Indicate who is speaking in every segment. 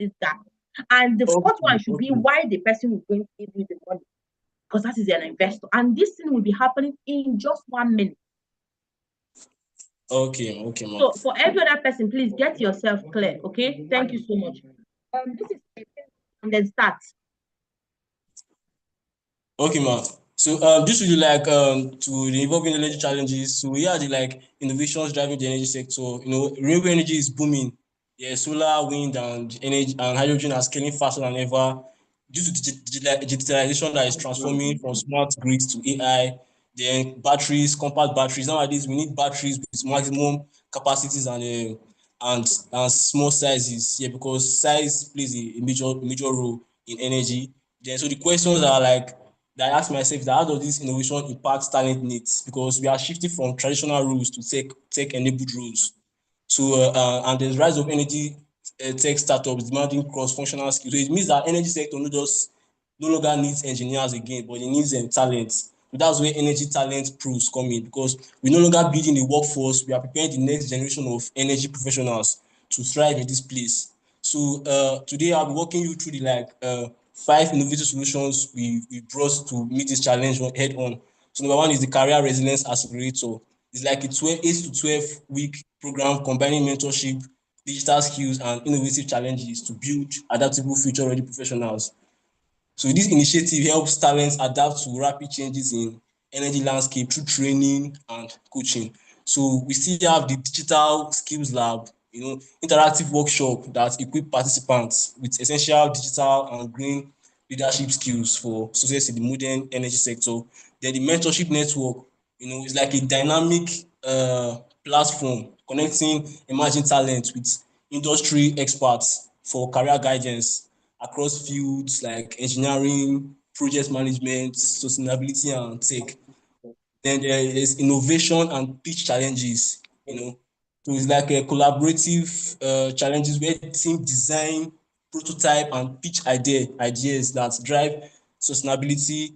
Speaker 1: this gap. And the fourth one should be
Speaker 2: Okay.
Speaker 1: why the person will going to give you the money, because that is an investor. And this thing will be happening in just 1 minute.
Speaker 2: Okay, ma.
Speaker 1: So for every other person, please get yourself clear. Okay. Thank you so much. This is and then start.
Speaker 2: Okay, ma. So this will like to the evolving energy challenges. So here are the like innovations driving the energy sector. You know, renewable energy is booming. Yeah, solar, wind, and energy and hydrogen are scaling faster than ever due to digitalization that is transforming from smart grids to AI. Then batteries, compact batteries. Nowadays, we need batteries with maximum capacities and small sizes. Yeah, because size plays a major role in energy. Then so the questions are like that I ask myself is that how does this innovation impact talent needs? Because we are shifting from traditional roles to tech enabled roles. So and there's rise of energy tech startups demanding cross-functional skills. So it means that energy sector no longer needs engineers again, but it needs talent. So that's where energy talent pools come in, because we no longer building the workforce, we are preparing the next generation of energy professionals to thrive in this place. So today I'll be walking you through the like 5 innovative solutions we brought to meet this challenge head on. So number one is the career resilience accelerator. It's like a 8 to 12 week program combining mentorship, digital skills, and innovative challenges to build adaptable future ready professionals. So this initiative helps talents adapt to rapid changes in energy landscape through training and coaching. So we still have the digital skills lab, you know, interactive workshop that equip participants with essential digital and green leadership skills for success in the modern energy sector. Then the mentorship network, you know, is like a dynamic platform connecting emerging talent with industry experts for career guidance across fields like engineering, project management, sustainability, and tech. Then there is innovation and pitch challenges, you know. So it's like a collaborative challenges where team design, prototype, and pitch ideas that drive sustainability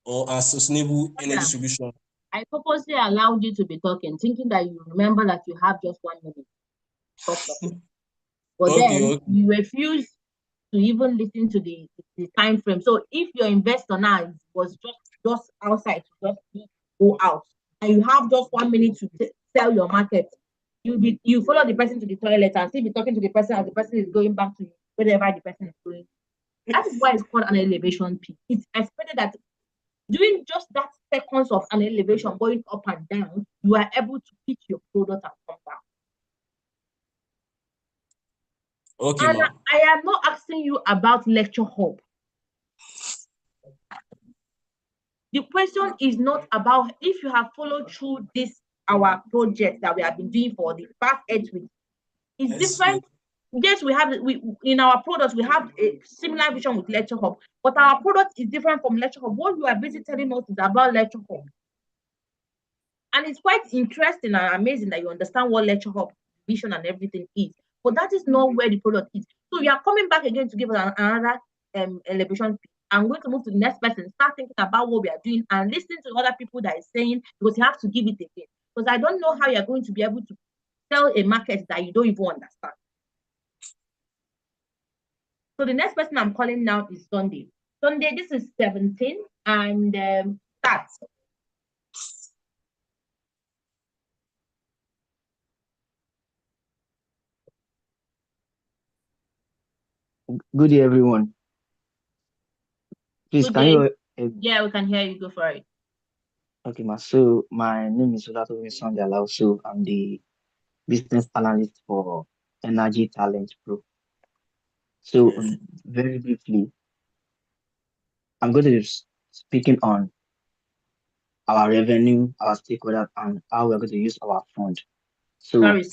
Speaker 2: or a sustainable energy solution.
Speaker 1: I purposely allowed you to be talking, thinking that you remember that you have just 1 minute. But then you refuse to even listen to the time frame. So if your investor now was just outside to just go out, and you have just 1 minute to sell your market, you follow the person to the toilet and still be talking to the person as the person is going back to wherever the person is going. That is why it's called an elevation peak. It's expected that during just that seconds of an elevation going up and down, you are able to pitch your product and come down.
Speaker 2: Okay,
Speaker 1: and
Speaker 2: ma'am.
Speaker 1: I am not asking you about lecture hub. The question is not about if you have followed through this our project that we have been doing for the past 8 weeks. It's different. Yes, we in our products we have a similar vision with Lecture Hub, but our product is different from Lecture Hub. What you are basically telling us is about Lecture Hub. And it's quite interesting and amazing that you understand what Lecture Hub vision and everything is. But that is not where the product is. So you are coming back again to give us another elevation. I'm going to move to the next person, start thinking about what we are doing and listen to other people that is saying, because you have to give it again. Because I don't know how you're going to be able to sell a market that you don't even understand. So the next person I'm calling now is Sunday. Sunday, this is 17 and start.
Speaker 3: Good day, everyone. Please, can you?
Speaker 1: Yeah, we can hear you. Go for it.
Speaker 3: Okay, ma. So my name is Olatomi Sunday Alao. So I'm the business analyst for Energy Talent Pro. So very briefly, I'm going to be speaking on our revenue, our stakeholders, and how we're going to use our fund. So
Speaker 1: sorry,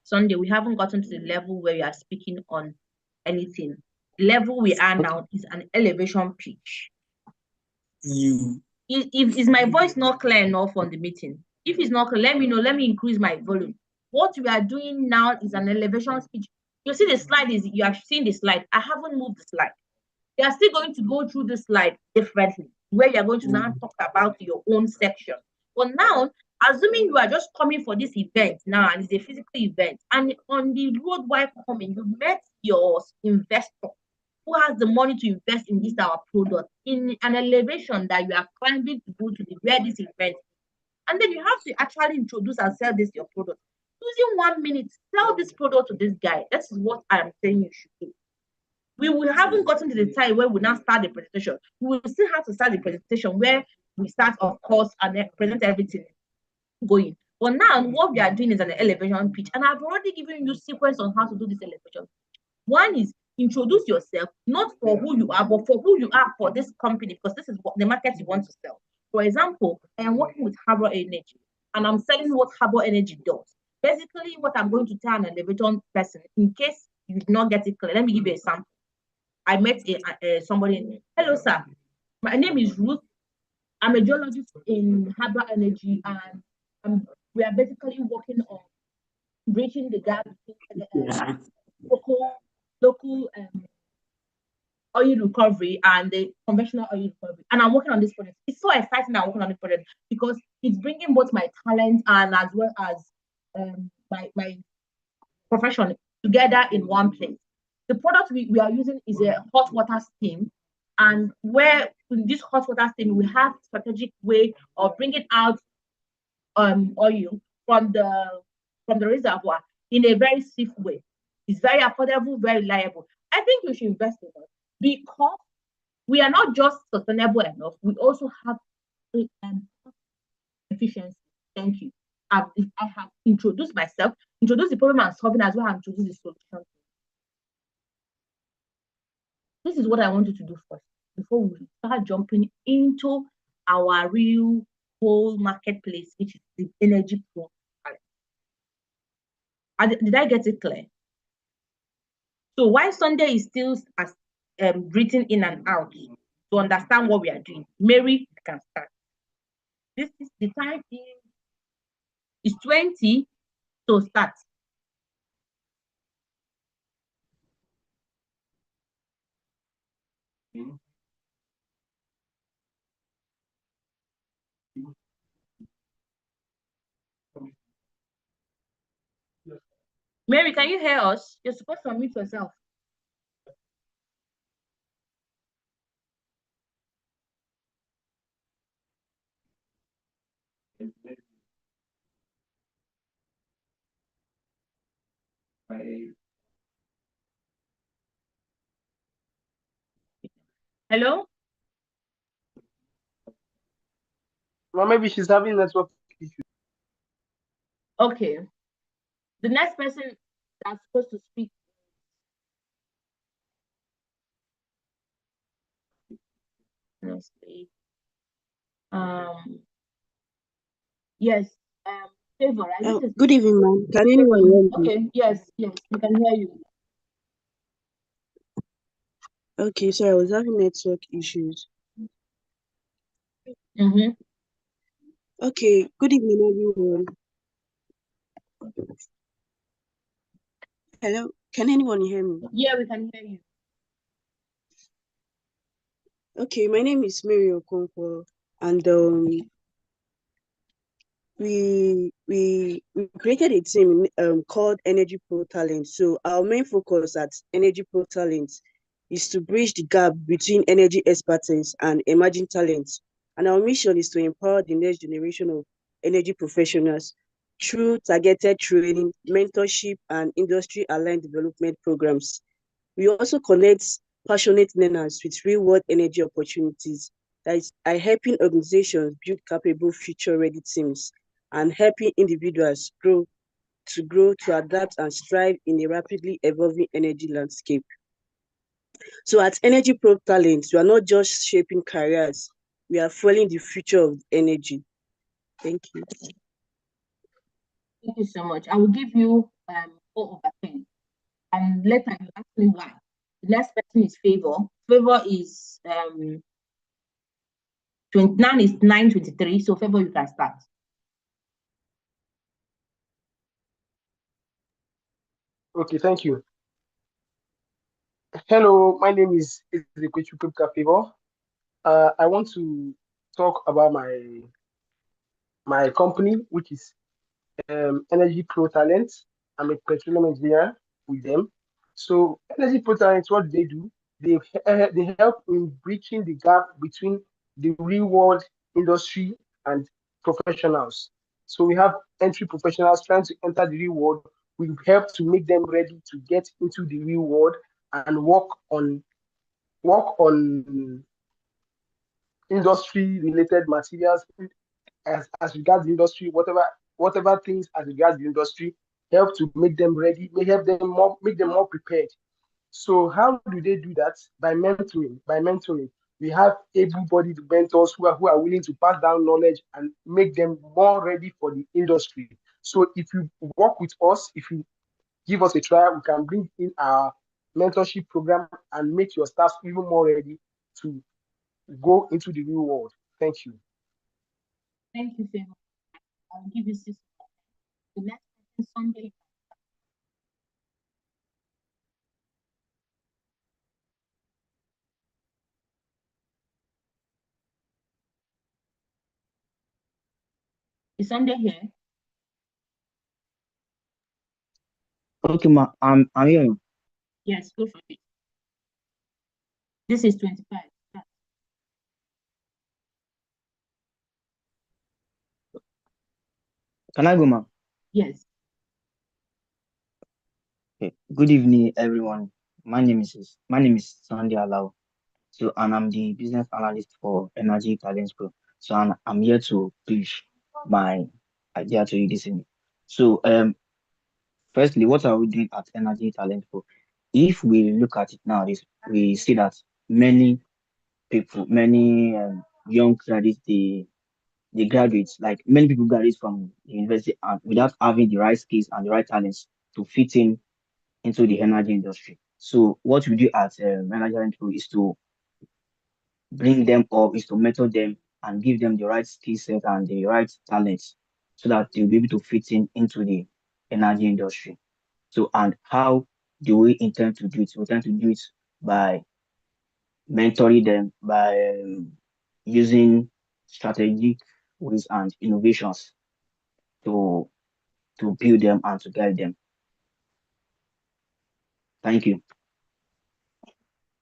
Speaker 1: Sunday, we haven't gotten to the level where you are speaking on anything. The level we are now is an elevation pitch. Is my voice not clear enough on the meeting? If it's not clear, let me know. Let me increase my volume. What we are doing now is an elevation speech. You see the slide is, you have seen the slide. I haven't moved the slide. You are still going to go through the slide differently, where you're going to now talk about your own section. But now, Assuming you are just coming for this event now and it's a physical event, and on the road while coming, you met your investor who has the money to invest in this our product in an elevation that you are climbing to go to the where this event. And then you have to actually introduce and sell this your product. Using 1 minute, sell this product to this guy. That is what I am saying you should do. We haven't gotten to the time where we now start the presentation. We will still have to start the presentation where we start, of course, and then present everything going. But now what we are doing is an elevation pitch, and I've already given you sequence on how to do this elevation. One is introduce yourself, not for who you are, but for who you are for this company, because this is what the market you want to sell. For example, I am working with Harbor Energy, and I'm selling what Harbor Energy does. Basically, what I'm going to tell an elevation person, in case you did not get it clear, let me give you a sample. I met somebody. Hello, sir. My name is Ruth. I'm a geologist in Harbor Energy, and we are basically working on bridging the gap between local oil recovery and the conventional oil recovery. And I'm working on this project. It's so exciting that I'm working on this project because it's bringing both my talent and as well as my profession together in one place. The product we are using is a hot water steam, and where in this hot water steam we have strategic way of bringing out oil from the reservoir in a very safe way. It's very affordable, very reliable. I think you should invest in it because we are not just sustainable enough, we also have efficiency. Thank you. I have introduced myself, introduced the problem I'm solving as well as introduced the solution. This is what I want you to do first before we start jumping into our real whole marketplace, which is the Energy Pro. Did I get it clear? So why Sunday is still as written in and out to understand what we are doing. Mary can start. This is the time is 20, so start. Mary, can you hear us? You're supposed to unmute yourself. Hello?
Speaker 4: Well, maybe she's having network issues.
Speaker 1: Okay. The next person that's supposed to speak. Honestly. Yes. Favor, right?
Speaker 5: Good evening, ma'am. Can anyone hear me?
Speaker 1: Okay, yes, we can hear you.
Speaker 5: Okay, so I was having network issues.
Speaker 1: Mm-hmm.
Speaker 5: Okay, good evening, everyone. Hello, can anyone hear me?
Speaker 1: Yeah, we can hear you.
Speaker 5: Okay, my name is Mary Okonkwo, and we created a team called Energy Pro Talent. So our main focus at Energy Pro Talent is to bridge the gap between energy expertise and emerging talents. And our mission is to empower the next generation of energy professionals through targeted training, mentorship, and industry-aligned development programs. We also connect passionate learners with real-world energy opportunities that are helping organizations build capable, future-ready teams and helping individuals grow, to adapt and strive in a rapidly evolving energy landscape. So at Energy Pro Talent, we are not just shaping careers, we are fueling the future of energy. Thank you.
Speaker 1: Thank you so much. I will give you 4/10. And later you ask me why. The next person is Favor. Favor is 29 is 9:23. So Favor, you can start.
Speaker 4: Okay, thank you. Hello, my name is Favor. I want to talk about my my company, which is Energy Pro Talent. I'm a petroleum engineer with them. So Energy Pro Talent, what do? They help in bridging the gap between the real world industry and professionals. So we have entry professionals trying to enter the real world. We help to make them ready to get into the real world and work on industry related materials as regards the industry, whatever things as regards the industry, help to make them ready, make them more prepared. So how do they do that? By mentoring. By mentoring, we have able-bodied mentors who are willing to pass down knowledge and make them more ready for the industry. So if you work with us, if you give us a trial, we can bring in our mentorship program and make your staff even more ready to go into the real world. Thank you.
Speaker 1: Thank you, Favor. I'll give you 6. The next person, Sunday. Is Sunday here?
Speaker 3: Okay, ma, I'm here.
Speaker 1: Yes, go for it. This is 25.
Speaker 3: Can I go, ma?
Speaker 1: Yes.
Speaker 3: Okay. Good evening, everyone. My name is Sandy Alao. So, and I'm the business analyst for Energy Talents Pro. So, I'm here to pitch my idea to you this evening. So, firstly, what are we doing at Energy Talent Pro? If we look at it now, we see that many people, many young graduates, they graduate, like many people graduate from the university and without having the right skills and the right talents to fit in into the energy industry. So what we do at Energy Talent Pro is to bring them up, is to mentor them and give them the right skill set and the right talents so that they'll be able to fit in into the energy industry. So, and how do we intend to do it? We intend to do it by mentoring them, by using strategic ways and innovations to build them and to guide them. Thank you.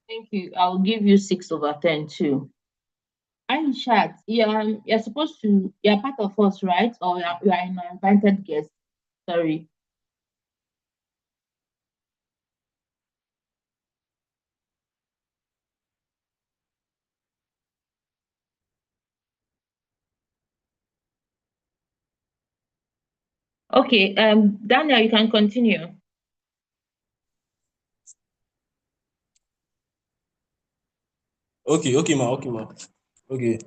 Speaker 1: Thank you. I'll give you 6/10 too. Aishat, you're supposed to, you're part of us, right? Or you are an invited guest. Sorry. Okay, Daniel, you can continue.
Speaker 2: Okay, okay, ma. Okay.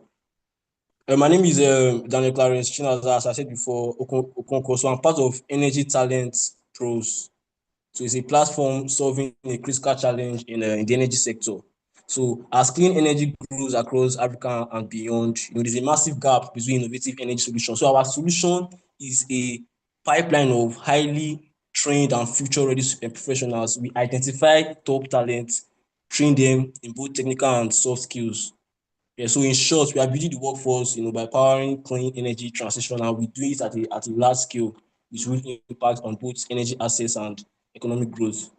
Speaker 2: My name is Daniel Clarence Chinaza, as I said before, Okonkwo. So I'm part of Energy Talent Pros. So it's a platform solving a critical challenge in the energy sector. So as clean energy grows across Africa and beyond, there's a massive gap between innovative energy solutions. So our solution is a pipeline of highly trained and future-ready professionals. We identify top talent, train them in both technical and soft skills. Yeah, so in short, we are building the workforce, by powering clean energy transition, and we do it at a large scale, which will impact on both energy access and economic growth.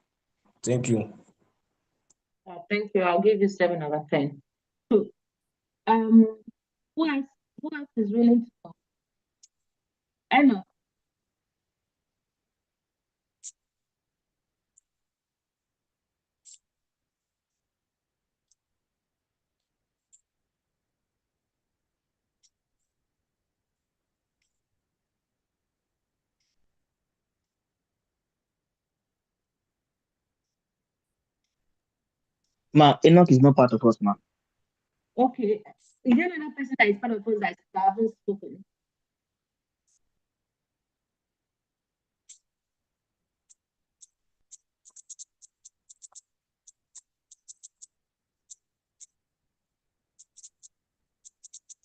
Speaker 2: Thank you.
Speaker 1: Thank you. I'll give you 7/10. So, who else is willing to talk? Anna.
Speaker 3: Ma, Enoch is not part of us, ma.
Speaker 1: Okay. Is there another person that is part of us that haven't spoken?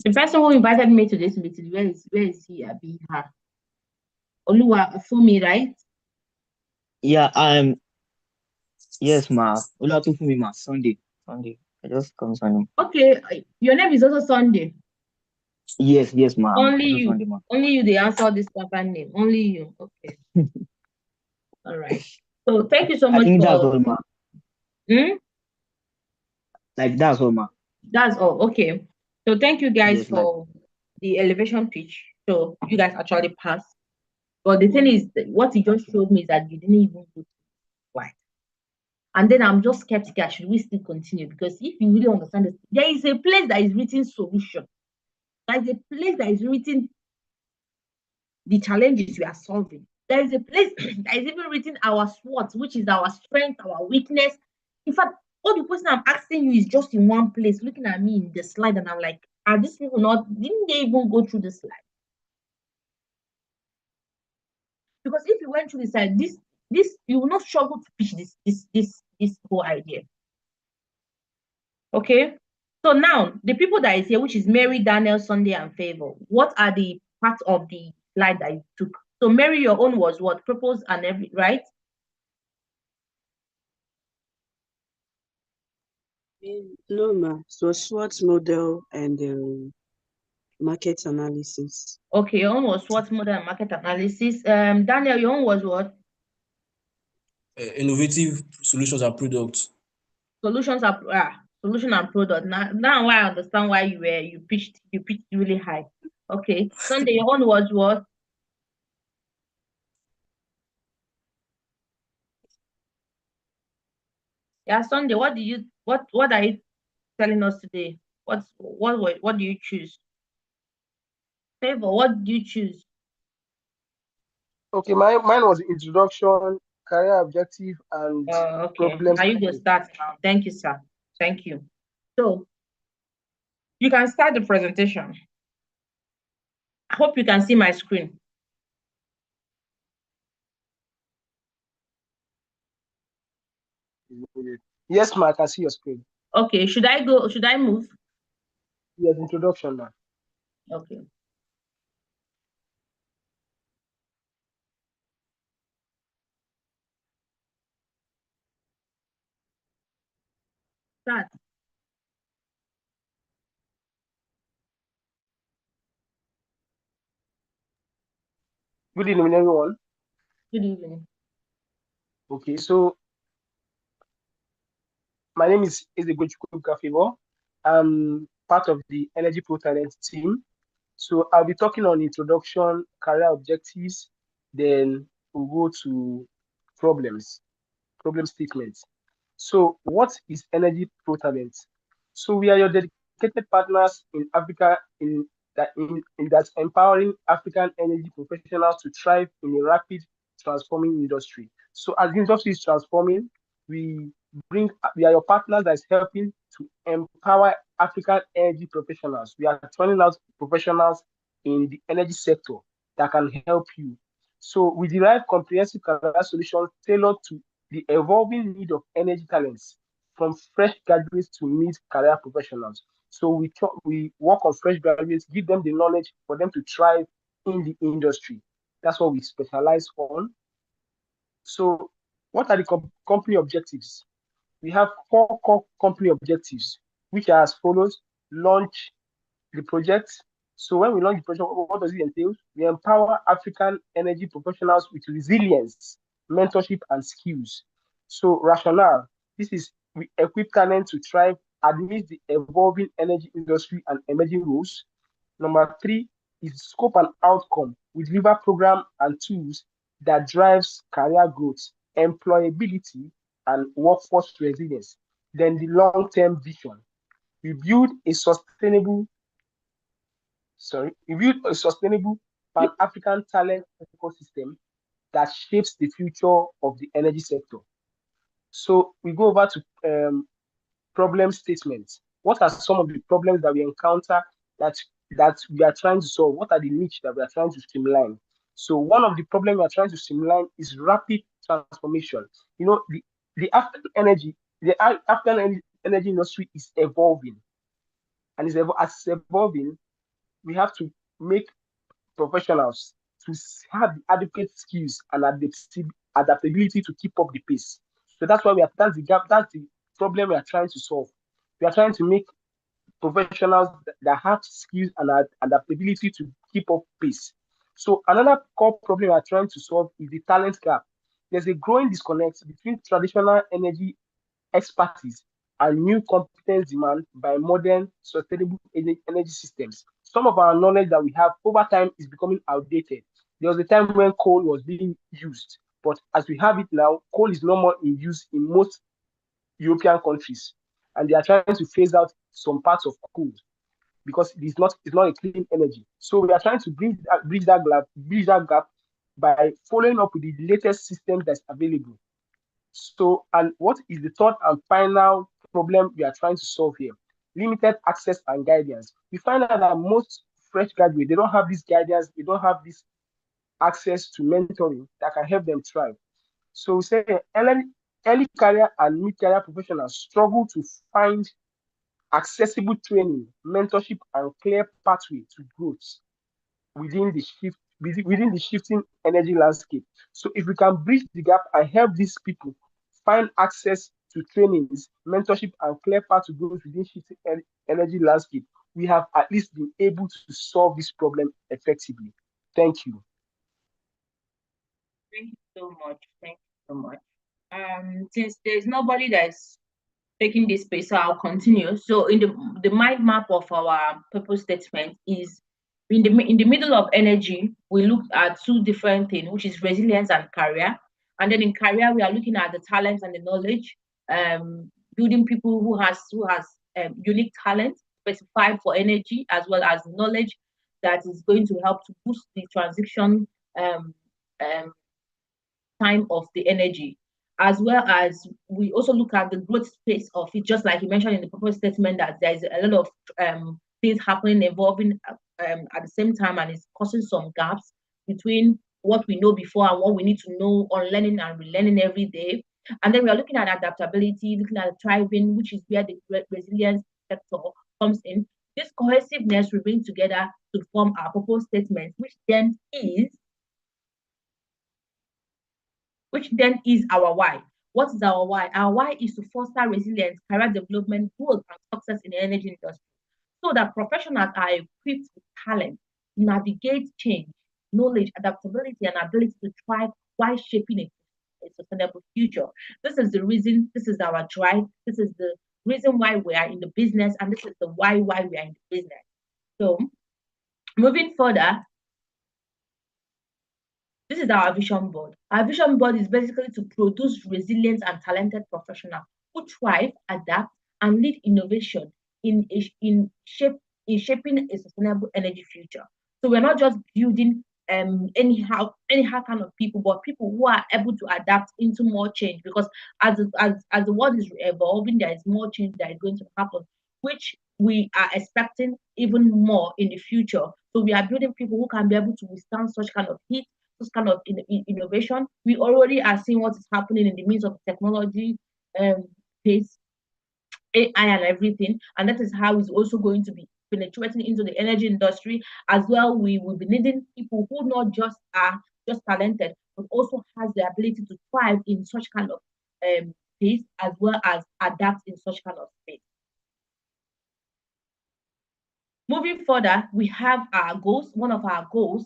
Speaker 1: The person who invited me to this meeting, where is he? Abi, her. Oluwa Fumi, right?
Speaker 3: Yeah, yes, ma. Olatofunmi, ma. Sunday. I just come Sunday.
Speaker 1: Okay, your name is also Sunday.
Speaker 3: Yes, ma. I'm
Speaker 1: Only
Speaker 3: also
Speaker 1: you.
Speaker 3: Sunday, ma.
Speaker 1: Only you, they answer this pattern name. Only you. Okay. All right. So thank you so
Speaker 3: I
Speaker 1: much
Speaker 3: think that's
Speaker 1: for
Speaker 3: all, ma. Like that's all, ma.
Speaker 1: that's all. Okay. So thank you guys
Speaker 3: Yes, like
Speaker 1: for the elevation pitch. So you guys actually passed. But the thing is, that what he just showed me is that you didn't even go why. And then I'm just skeptical. Should we still continue? Because if you really understand this, there is a place that is written solution. There is a place that is written the challenges we are solving. There is a place that is even written our SWOT, which is our strength, our weakness. In fact, all the question I'm asking you is just in one place, looking at me in the slide, and I'm like, are these people not, didn't they even go through the slide? Because if you went through the slide, this you will not struggle to pitch this whole idea. Okay. So now the people that is here, which is Mary, Daniel, Sunday, and Favor, what are the parts of the slide that you took? So Mary, your own was what? Purpose and every right?
Speaker 5: No, ma. So SWOT model and market analysis.
Speaker 1: Okay, your own was SWOT model and market analysis. Daniel, your own was what?
Speaker 2: Innovative solutions and products.
Speaker 1: Solutions are solution and product. Now I understand why you pitched really high. Okay. Sunday, your own was what? Yeah, Sunday, what are you telling us today? What do you choose? Favor, what do you choose?
Speaker 4: Okay, mine was introduction, career objective, and
Speaker 1: Okay.
Speaker 4: problem
Speaker 1: Now you go
Speaker 4: statement.
Speaker 1: start now. Thank you, sir. Thank you. So you can start the presentation. I hope you can see my screen.
Speaker 4: Yes, ma, I can see your screen.
Speaker 1: Okay, should I move?
Speaker 4: Yes, introduction, ma.
Speaker 1: Okay. Start.
Speaker 4: Good evening, everyone.
Speaker 1: Good evening.
Speaker 4: Okay, so my name is Ezegwechukwu Favor. I'm part of the Energy Pro Talent team. So I'll be talking on introduction, career objectives, then we'll go to problems, problem statements. So what is Energy Pro Talent? So we are your dedicated partners in Africa in that empowering African energy professionals to thrive in a rapid transforming industry. So as the industry is transforming, we we are your partners that is helping to empower African energy professionals. We are turning out professionals in the energy sector that can help you. So we derive comprehensive career solutions tailored to the evolving need of energy talents from fresh graduates to mid-career professionals. So we work on fresh graduates, give them the knowledge for them to thrive in the industry. That's what we specialize on. So what are the company objectives? We have 4 core company objectives, which are as follows: launch the project. So when we launch the project, what does it entail? We empower African energy professionals with resilience, mentorship, and skills. So rationale, this is we equip talent to thrive amidst the evolving energy industry and emerging roles. Number 3 is scope and outcome. We deliver program and tools that drives career growth, employability, and workforce resilience. Then the long-term vision. We build a sustainable Pan-African talent ecosystem that shapes the future of the energy sector. So we go over to problem statements. What are some of the problems that we encounter that we are trying to solve? What are the niche that we are trying to streamline? So one of the problems we are trying to streamline is rapid transformation. You know, the African energy industry is evolving, and as it's evolving, we have to make professionals to have the adequate skills and adaptability to keep up the pace. So that's why that's the gap, that's the problem we are trying to solve. We are trying to make professionals that have skills and adaptability to keep up pace. So another core problem we are trying to solve is the talent gap. There's a growing disconnect between traditional energy expertise and new competence demand by modern sustainable energy systems. Some of our knowledge that we have over time is becoming outdated. There was a time when coal was being used, but as we have it now, coal is no more in use in most European countries, and they are trying to phase out some parts of coal because it's not a clean energy. So we are trying to bridge that gap by following up with the latest system that's available. So, and what is the third and final problem we are trying to solve here? Limited access and guidance. We find out that most fresh graduates, they don't have this guidance, they don't have this access to mentoring that can help them thrive. So we say early career and mid-career professionals struggle to find accessible training, mentorship, and clear pathway to growth within the shifting energy landscape. So if we can bridge the gap and help these people find access to trainings, mentorship, and clear path to growth within shifting energy landscape, we have at least been able to solve this problem effectively. Thank you.
Speaker 1: Thank you so much. Thank you so much. Since there's nobody that's taking this space, so I'll continue. So in the mind map of our purpose statement is in the middle of energy, we looked at two different things, which is resilience and career. And then in career, we are looking at the talents and the knowledge, building people who has unique talent specified for energy, as well as knowledge that is going to help to boost the transition um, um, time of the energy, as well as we also look at the growth space of it, just like you mentioned in the purpose statement that there's a lot of things happening, evolving at the same time, and it's causing some gaps between what we know before and what we need to know on learning and relearning every day. And then we are looking at adaptability, looking at thriving, which is where the resilience sector comes in. This cohesiveness we bring together to form our purpose statement, which then is our why. What is our why? Our why is to foster resilience, career development, growth, and success in the energy industry so that professionals are equipped with talent, navigate change, knowledge, adaptability, and ability to thrive while shaping a sustainable future. This is the reason, this is our drive, this is the reason why we are in the business, and this is the why we are in the business. So, moving further, this is our vision board. Our vision board is basically to produce resilient and talented professionals who thrive, adapt, and lead innovation in shaping a sustainable energy future. So we're not just building anyhow kind of people, but people who are able to adapt into more change. Because as the world is evolving, there is more change that is going to happen, which we are expecting even more in the future. So we are building people who can be able to withstand such kind of heat, this kind of innovation. We already are seeing what is happening in the midst of technology, space, AI, and everything. And that is how it's also going to be penetrating into the energy industry as well. We will be needing people who not just are just talented, but also has the ability to thrive in such kind of space, as well as adapt in such kind of space. Moving further, we have our goals. One of our goals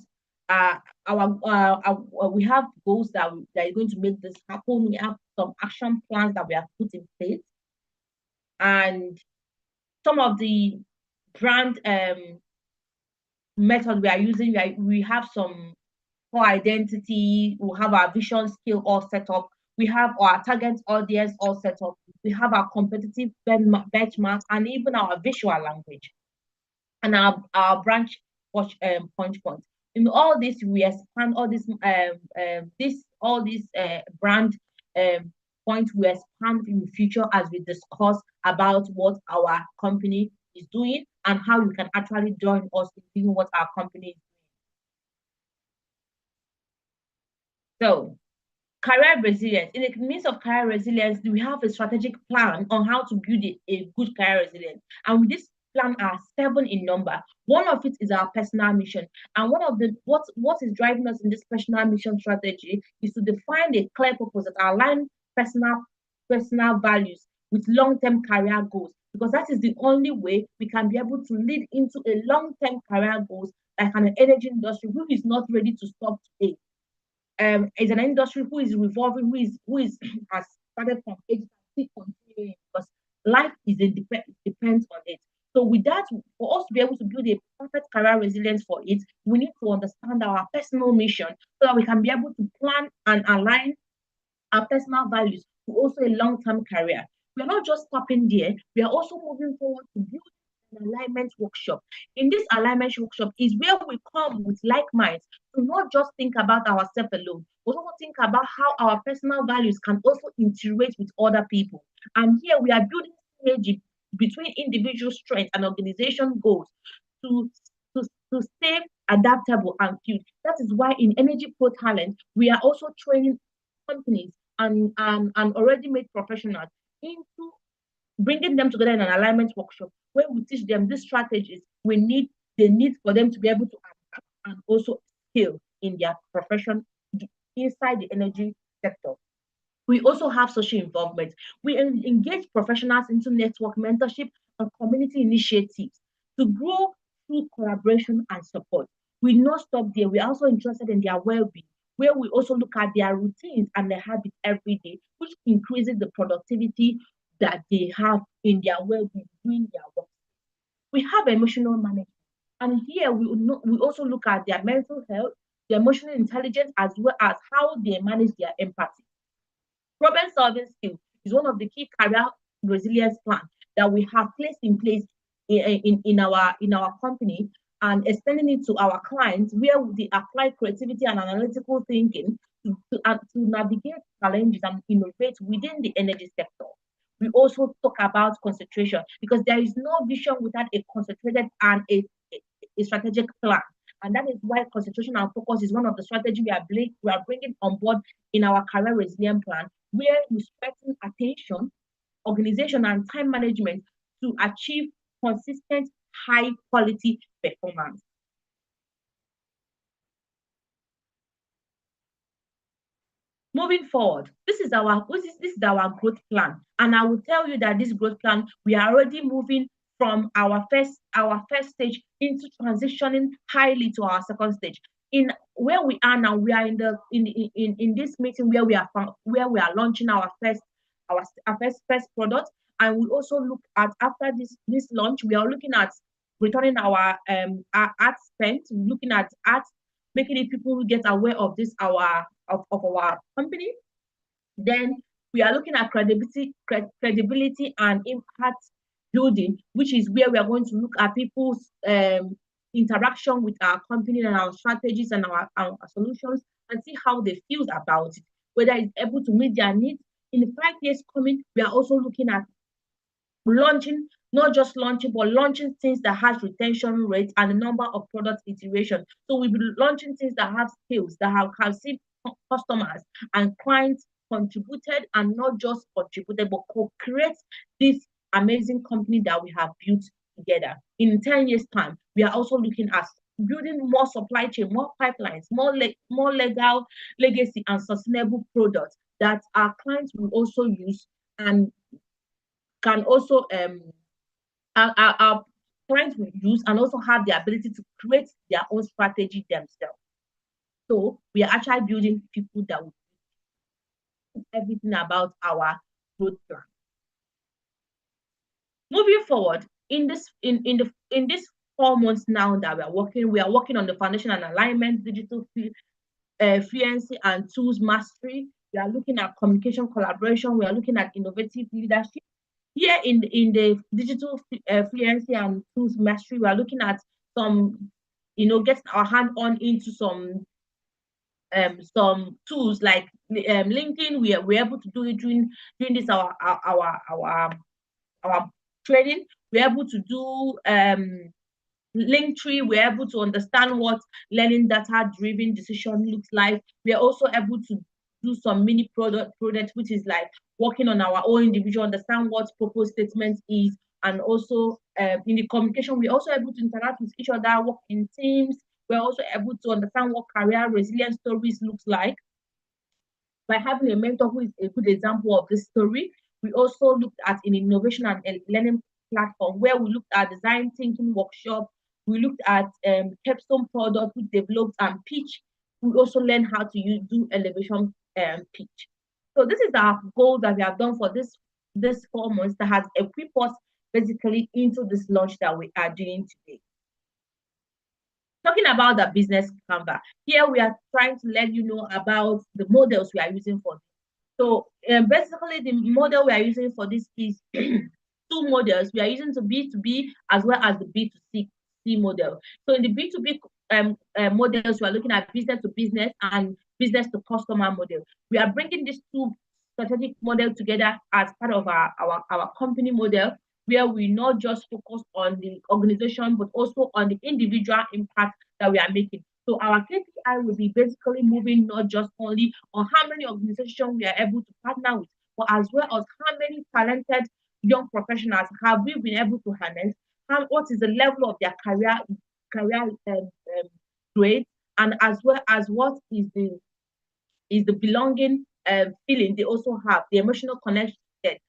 Speaker 1: we have goals that are going to make this happen. We have some action plans that we have put in place, and some of the brand methods we are using. We have some core identity. We have our vision skill all set up. We have our target audience all set up. We have our competitive benchmark, and even our visual language and our branch punch points. In all this, we expand all this brand points. We expand in the future as we discuss about what our company is doing and how you can actually join us in doing what our company is doing. So, career resilience. In the midst of career resilience, we have a strategic plan on how to build a good career resilience. And with this plan are 7 in number. One of it is our personal mission. And one of the what is driving us in this personal mission strategy is to define a clear purpose that align personal values with long-term career goals. because that is the only way we can be able to lead into a long-term career goals like an energy industry who is not ready to stop today. It's an industry who is revolving, who is has started from age still continuing because life is depends on it. So with that, for us to be able to build a perfect career resilience for it, we need to understand our personal mission so that we can be able to plan and align our personal values to also a long-term career. We're not just stopping there, we are also moving forward to build an alignment workshop. In this alignment workshop is where we come with like minds to not just think about ourselves alone, but also think about how our personal values can also integrate with other people. And here we are building synergy between individual strength and organization goals to, to stay adaptable and cute. That is why in Energy Pro Talent, we are also training companies and already made professionals into bringing them together in an alignment workshop where we teach them these strategies they need for them to be able to adapt and also scale in their profession inside the energy sector. We also have social involvement. We engage professionals into network mentorship and community initiatives to grow through collaboration and support. We not stop there. We're also interested in their well-being, where we also look at their routines and their habits every day, which increases the productivity that they have in their well-being doing their work. We have emotional management, and here we also look at their mental health, their emotional intelligence, as well as how they manage their empathy. Problem-solving skill is one of the key career resilience plans that we have placed in place in our company and extending it to our clients, where they apply creativity and analytical thinking to navigate challenges and innovate within the energy sector. We also talk about concentration because there is no vision without a concentrated and a strategic plan. And that is why concentration and focus is one of the strategies we are bringing on board in our career resilience plan, where we strengthen attention, organization, and time management to achieve consistent, high quality performance. Moving forward, this is our growth plan, and I will tell you that this growth plan we are already moving from our first stage into transitioning highly to our second stage. In where we are now, we are in this meeting where we are launching our first product, and we also look at after this launch, we are looking at returning our ad spend, looking at ads, making it people get aware of this of our company. Then we are looking at credibility and impact building, which is where we are going to look at people's interaction with our company and our strategies and our solutions and see how they feel about it, whether it's able to meet their needs. In the 5 years coming, we are also looking at launching, not just launching, but launching things that has retention rate and the number of product iteration. So we'll be launching things that have skills, that have seen customers and clients contributed and not just contributed, but co-create this amazing company that we have built together. In 10 years' time, we are also looking at building more supply chain, more pipelines, more legal legacy and sustainable products that our clients will also use and can also our clients will use and also have the ability to create their own strategy themselves. So we are actually building people that will do everything about our growth plan. Moving forward, in this 4 months now that we are working on the foundation and alignment, digital fluency and tools mastery. We are looking at communication collaboration. We are looking at innovative leadership. Here in the digital fluency and tools mastery, we are looking at some, getting our hand on into some tools like LinkedIn. We're able to do it during this our training. We're able to do Linktree. We're able to understand what learning data driven decision looks like. We're also able to do some mini product, which is like working on our own individual, understand what purpose statement is, and also in the communication, we're also able to interact with each other, work in teams. We're also able to understand what career resilience stories looks like by having a mentor who is a good example of this story. We also looked at in innovation and learning platform where we looked at design thinking workshop. We looked at capstone product we developed and pitch. We also learn how to do elevation pitch. So this is our goal that we have done for this 4 months that has equipped us basically into this launch that we are doing today. Talking about the business Canva, here we are trying to let you know about the models we are using for this. So basically the model we are using for this is two models. We are using the B2B as well as the B2C model. So in the B2B models, we are looking at business to business and business to customer model. We are bringing these two strategic models together as part of our company model, where we not just focus on the organization, but also on the individual impact that we are making. So our KPI will be basically moving not just only on how many organizations we are able to partner with, but as well as how many talented young professionals have we been able to harness, what is the level of their career grade, and as well as what is the belonging feeling they also have, the emotional connection they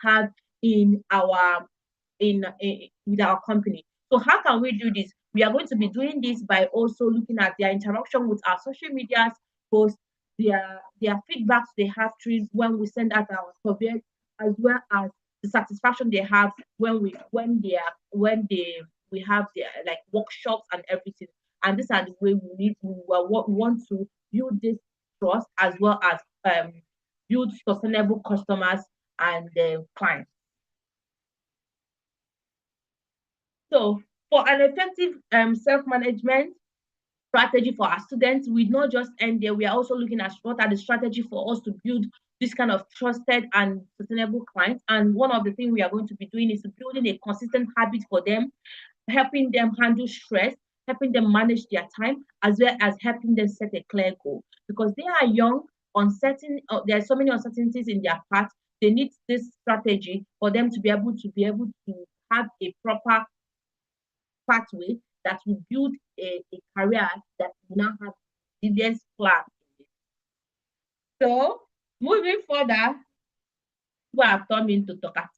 Speaker 1: have in with our company. So how can we do this? We are going to be doing this by also looking at their interaction with our social medias posts, their feedbacks they have through when we send out our surveys, as well as the satisfaction they have when we have their like workshops and everything. And these are the way we want to build this trust as well as build sustainable customers and clients. So for an effective self-management strategy for our students, we not just end there. We are also looking at what are the strategy for us to build this kind of trusted and sustainable clients. And one of the things we are going to be doing is building a consistent habit for them, helping them handle stress, helping them manage their time, as well as helping them set a clear goal. Because they are young, uncertain, there are so many uncertainties in their path. They need this strategy for them to be able to have a proper pathway that will build a career that will now have resilience plan. So moving further, we have turned into talkative.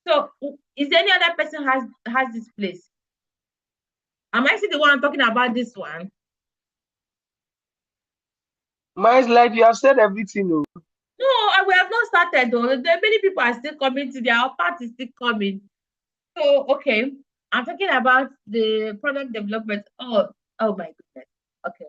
Speaker 1: So is there any other person has this place? Am I still the one talking about this one?
Speaker 4: Mine's like you have said everything. No,
Speaker 1: we have not started though. Many people are still coming to their part is still coming. So okay, I'm talking about the product development. Oh my goodness. Okay.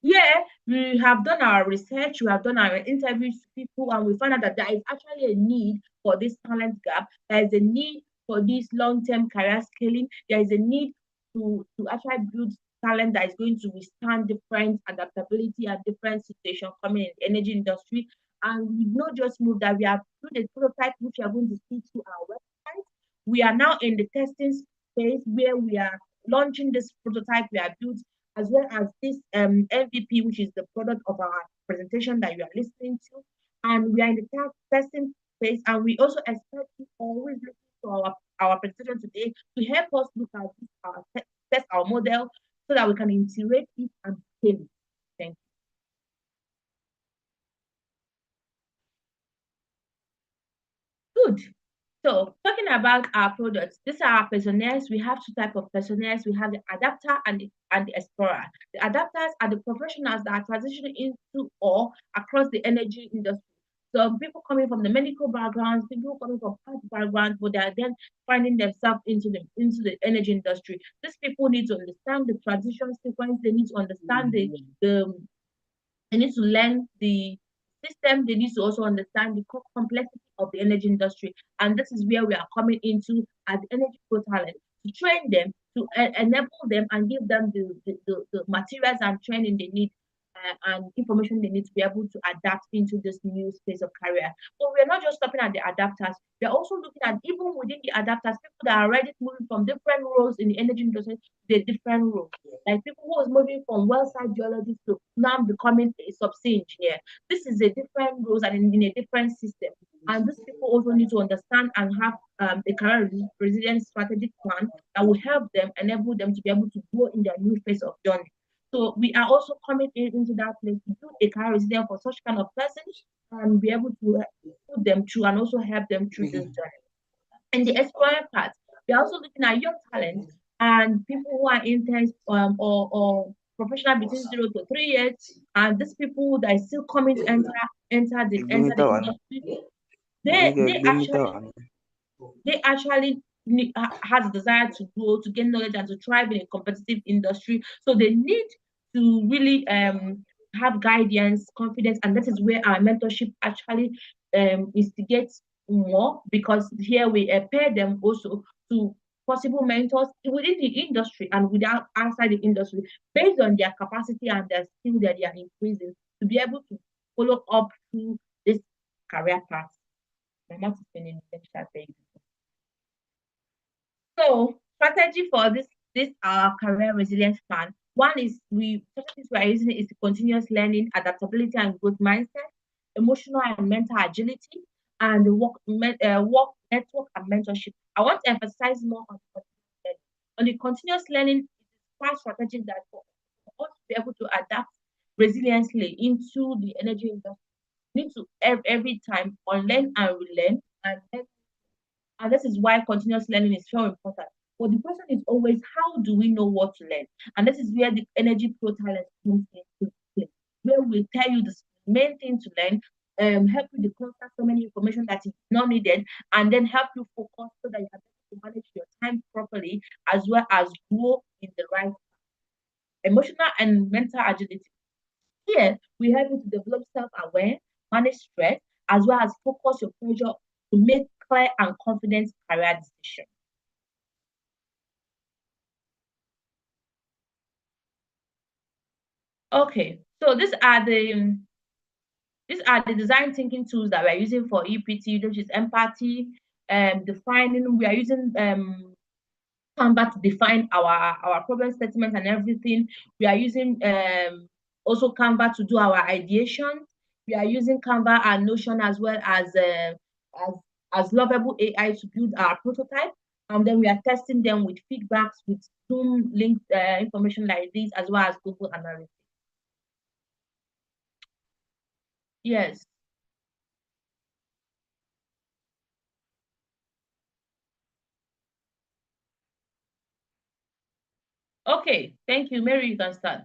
Speaker 1: Yeah, we have done our research, we have done our interviews with people, and we found out that there is actually a need for this talent gap. There is a need for this long-term career scaling. There is a need to actually build talent that is going to withstand different adaptability and different situations coming in the energy industry. And we not just move that, we have built a prototype which we are going to see through our website. We are now in the testing phase where we are launching this prototype we have built, as well as this MVP, which is the product of our presentation that you are listening to. And we are in the testing phase, and we also expect you always listen to our presentation today to help us look at test our model so that we can integrate it and scale it. Thank you. Good. So talking about our products, these are our personas. We have two types of personas. We have the adapter and the explorer. The adapters are the professionals that are transitioning into or across the energy industry. So people coming from the medical backgrounds, people coming from art backgrounds, but they are then finding themselves into the energy industry. These people need to understand the transition sequence. They need to understand they need to learn the system. They need to also understand the complexity of the energy industry. And this is where we are coming into as Energy Pro Talent to train them, to enable them and give them the materials and training they need and information they need to be able to adapt into this new space of career. But we're not just stopping at the adapters. We're also looking at even within the adapters, people that are already moving from different roles in the energy industry to the different roles. Like people who was moving from well site geologist to now becoming a subsea engineer. This is a different roles and in a different system. And these people also need to understand and have a career resilience strategic plan that will help them, enable them to be able to grow in their new phase of journey. So we are also coming into that place to do a career resilience for such kind of persons and be able to put them through and also help them through this journey. In the explorer part, we are also looking at young talent and people who are interns or professional between 0 to 3 years, and these people that is still coming to enter the industry. They actually has a desire to grow, to gain knowledge, and to thrive in a competitive industry. So they need to really have guidance, confidence, and that is where our mentorship actually instigates more, because here we pair them also to possible mentors within the industry and without outside the industry, based on their capacity and their skill that they are increasing, to be able to follow up through this career path. I'm not explaining it. So strategy for this career resilience plan. One is we strategies we are using is continuous learning, adaptability and growth mindset, emotional and mental agility, and work network and mentorship. I want to emphasize more on continuous learning. On the continuous learning, it is quite strategic that for us to be able to adapt resiliently into the energy industry, we need to every time unlearn and relearn, and this is why continuous learning is so important. But the question is always, how do we know what to learn? And this is where the Energy Pro Talent comes into play, where we tell you the main thing to learn, help you declutter so many information that is not needed, and then help you focus so that you can to manage your time properly, as well as grow in the right emotional and mental agility. Here, we help you to develop self-awareness, manage stress, as well as focus your pressure to make clear and confident career decisions. Okay, so these are the design thinking tools that we're using for EPT, which is empathy, defining. We are using Canva to define our problem statement and everything. We are using also Canva to do our ideation. We are using Canva and Notion as well as Lovable AI to build our prototype. And then we are testing them with feedbacks with Zoom link information like this, as well as Google Analytics. Yes. Okay. Thank you, Mary. You can start.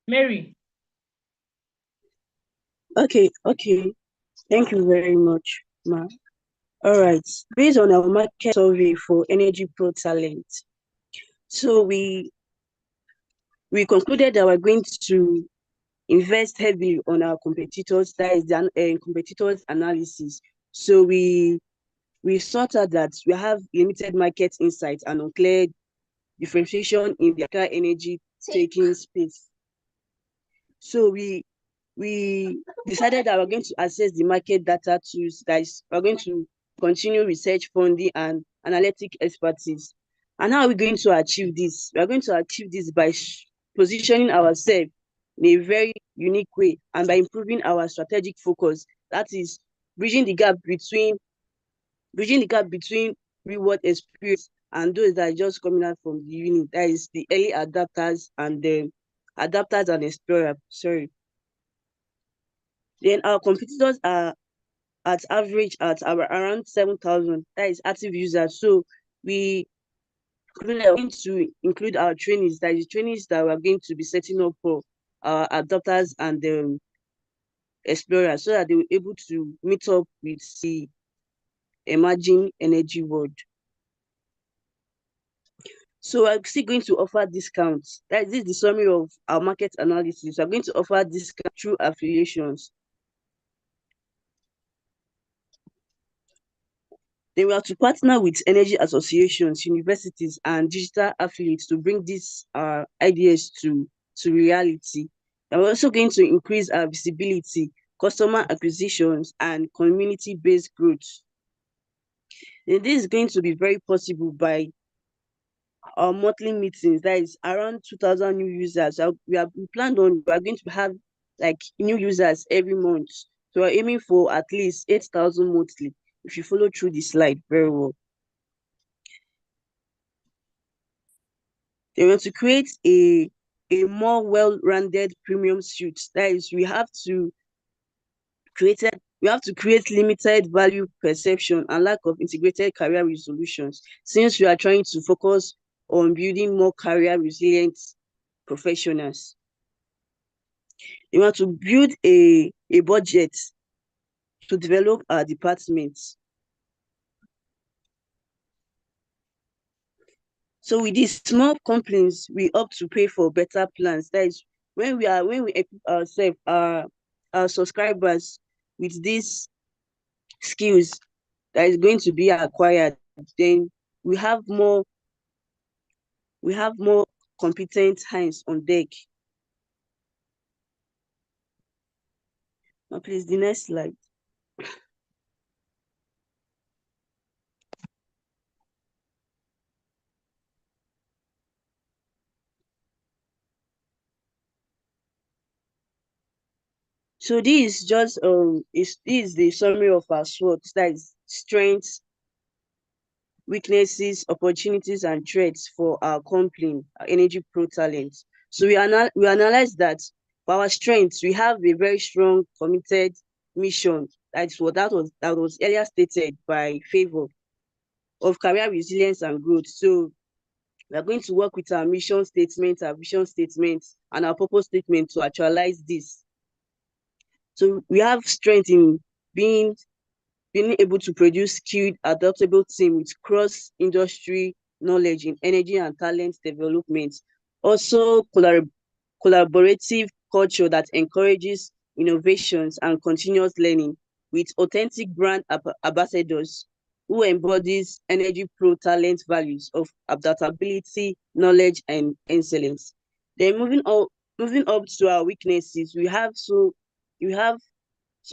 Speaker 1: Mary.
Speaker 5: Okay. Thank you very much, Ma. All right. Based on our market survey for Energy Pro Talent, so we concluded that we're going to invest heavily on our competitors, that is the competitors analysis. So we sought out that we have limited market insight and unclear differentiation in the energy taking space. So we decided that we're going to assess the market data tools, that is, we're going to continue research funding and analytic expertise. And how are we going to achieve this? We're going to achieve this by positioning ourselves in a very unique way and by improving our strategic focus. That is bridging the gap between reward experience and those that are just coming out from the uni. That is the early adapters and the adapters and explorer. Sorry. Then our competitors are at average at around 7,000. That is active users. So we are going to include our trainees. That is trainees that we're going to be setting up for our adopters and the explorers, so that they will be able to meet up with the emerging energy world. So we're still going to offer discounts. That is the summary of our market analysis. We're going to offer discounts through affiliations. Then we have to partner with energy associations, universities, and digital affiliates to bring these ideas to reality. And we're also going to increase our visibility, customer acquisitions, and community-based growth. And this is going to be very possible by our monthly meetings. That is around 2,000 new users. We are going to have like new users every month. So we're aiming for at least 8,000 monthly, if you follow through the slide very well. They want to create a a more well-rounded premium suite. That is, we have to create limited value perception and lack of integrated career resolutions, since we are trying to focus on building more career resilient professionals. We want to build a budget to develop our departments. So with these small companies, we opt to pay for better plans. That is, when we equip ourselves, our subscribers with these skills that is going to be acquired, then we have more competent hands on deck. Now, please, the next slide. So this is just this is the summary of our SWOT. That is strengths, weaknesses, opportunities, and threats for our company, our Energy Pro Talent. So we analyze that for our strengths, we have a very strong, committed mission. That was earlier stated by Favor, of career resilience and growth. So we are going to work with our mission statement, our vision statement, and our purpose statement to actualize this. So we have strength in being able to produce skilled, adaptable team with cross-industry knowledge in energy and talent development. Also, collaborative culture that encourages innovations and continuous learning with authentic brand ambassadors who embodies Energy Pro Talent values of adaptability, knowledge, and excellence. Then moving up to our weaknesses, we have so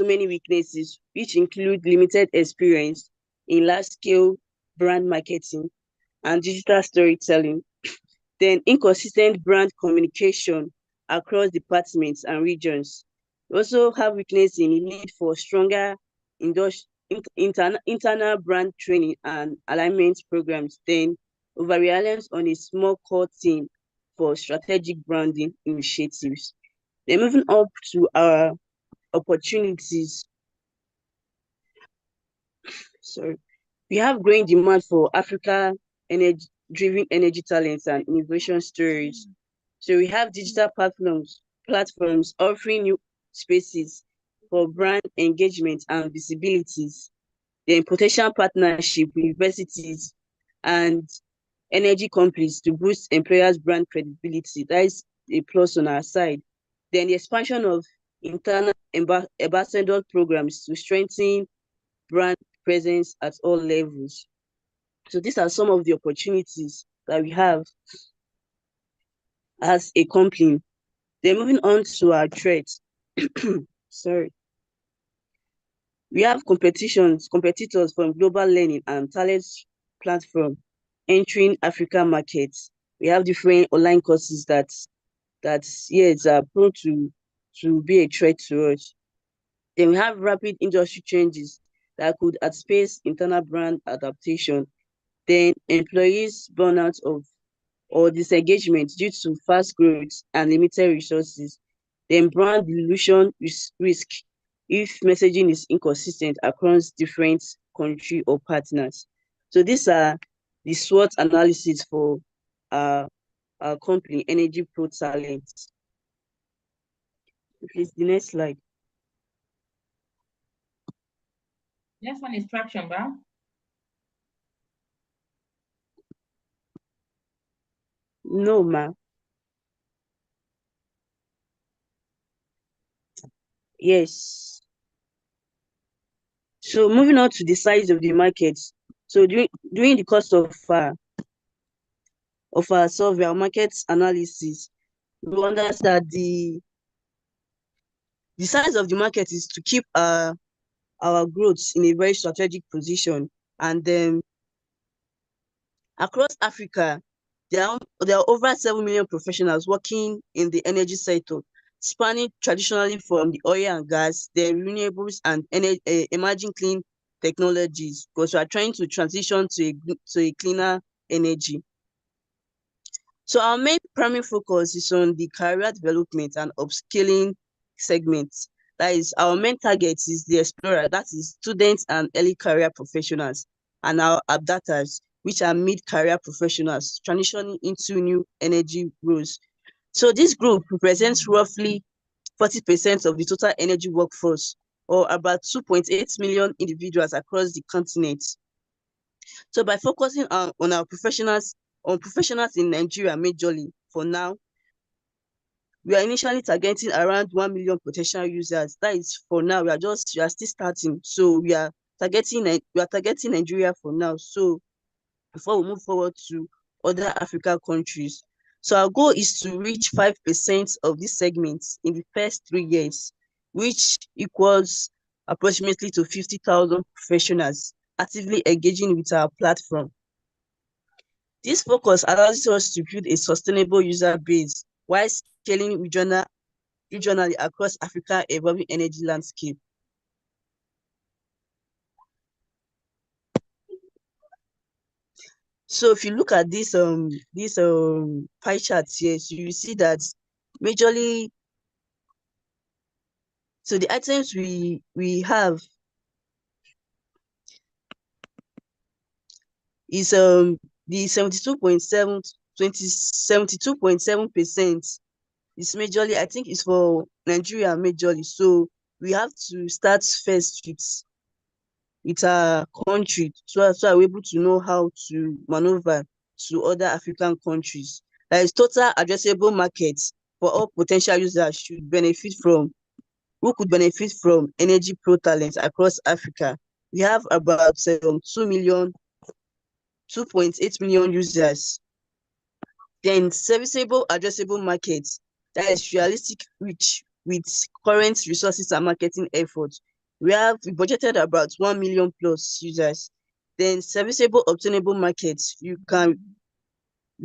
Speaker 5: many weaknesses, which include limited experience in large-scale brand marketing and digital storytelling, then inconsistent brand communication across departments and regions. We also have weakness in the need for stronger internal brand training and alignment programs, then over-reliance on a small core team for strategic branding initiatives. Then moving up to our opportunities. Sorry. We have growing demand for Africa driven energy talents and innovation stories. So we have digital platforms offering new spaces for brand engagement and visibilities. Then potential partnership with universities and energy companies to boost employers' brand credibility. That is a plus on our side. Then the expansion of internal ambassador programs to strengthen brand presence at all levels. So these are some of the opportunities that we have as a company. Then moving on to our threats. Sorry. We have competitors from global learning and talent platform entering African markets. We have different online courses that yes are prone to be a threat to us. Then we have rapid industry changes that could outpace internal brand adaptation. Then employees burnout or disengagement due to fast growth and limited resources. Then brand dilution risk if messaging is inconsistent across different country or partners. So these are the SWOT analysis for our company, Energy Pro Talent. Please, the next slide.
Speaker 1: Next one is traction, bar.
Speaker 5: No, ma. Yes. So moving on to the size of the market. So during the course of our survey, our market analysis, we understand the size of the market is to keep our growth in a very strategic position. And then across Africa, there are over 7 million professionals working in the energy sector, spanning traditionally from the oil and gas, the renewables, and emerging clean technologies, because we are trying to transition to a cleaner energy. So our main primary focus is on the career development and upskilling segments. That is, our main target is the explorer, that is students and early career professionals, and our adapters, which are mid-career professionals transitioning into new energy roles. So this group represents roughly 40% of the total energy workforce, or about 2.8 million individuals across the continent. So by focusing on our professionals, in Nigeria majorly for now, we are initially targeting around 1 million potential users. That is for now. We are still starting. So we are targeting Nigeria for now. So before we move forward to other African countries. So our goal is to reach 5% of these segments in the first 3 years, which equals approximately to 50,000 professionals actively engaging with our platform. This focus allows us to build a sustainable user base while scaling regionally across Africa's evolving energy landscape. So if you look at this pie chart here, so you see that majorly, so the items we have is the 72.7% is majorly, I think it's for Nigeria majorly. So we have to start first with our country, so we're able to know how to maneuver to other African countries. There is total addressable market for all potential users who could benefit from Energy Pro Talent across Africa. We have about 2.8 million users. Then serviceable addressable markets, that is realistic reach with current resources and marketing efforts. We budgeted about 1 million plus users. Then serviceable obtainable markets, you can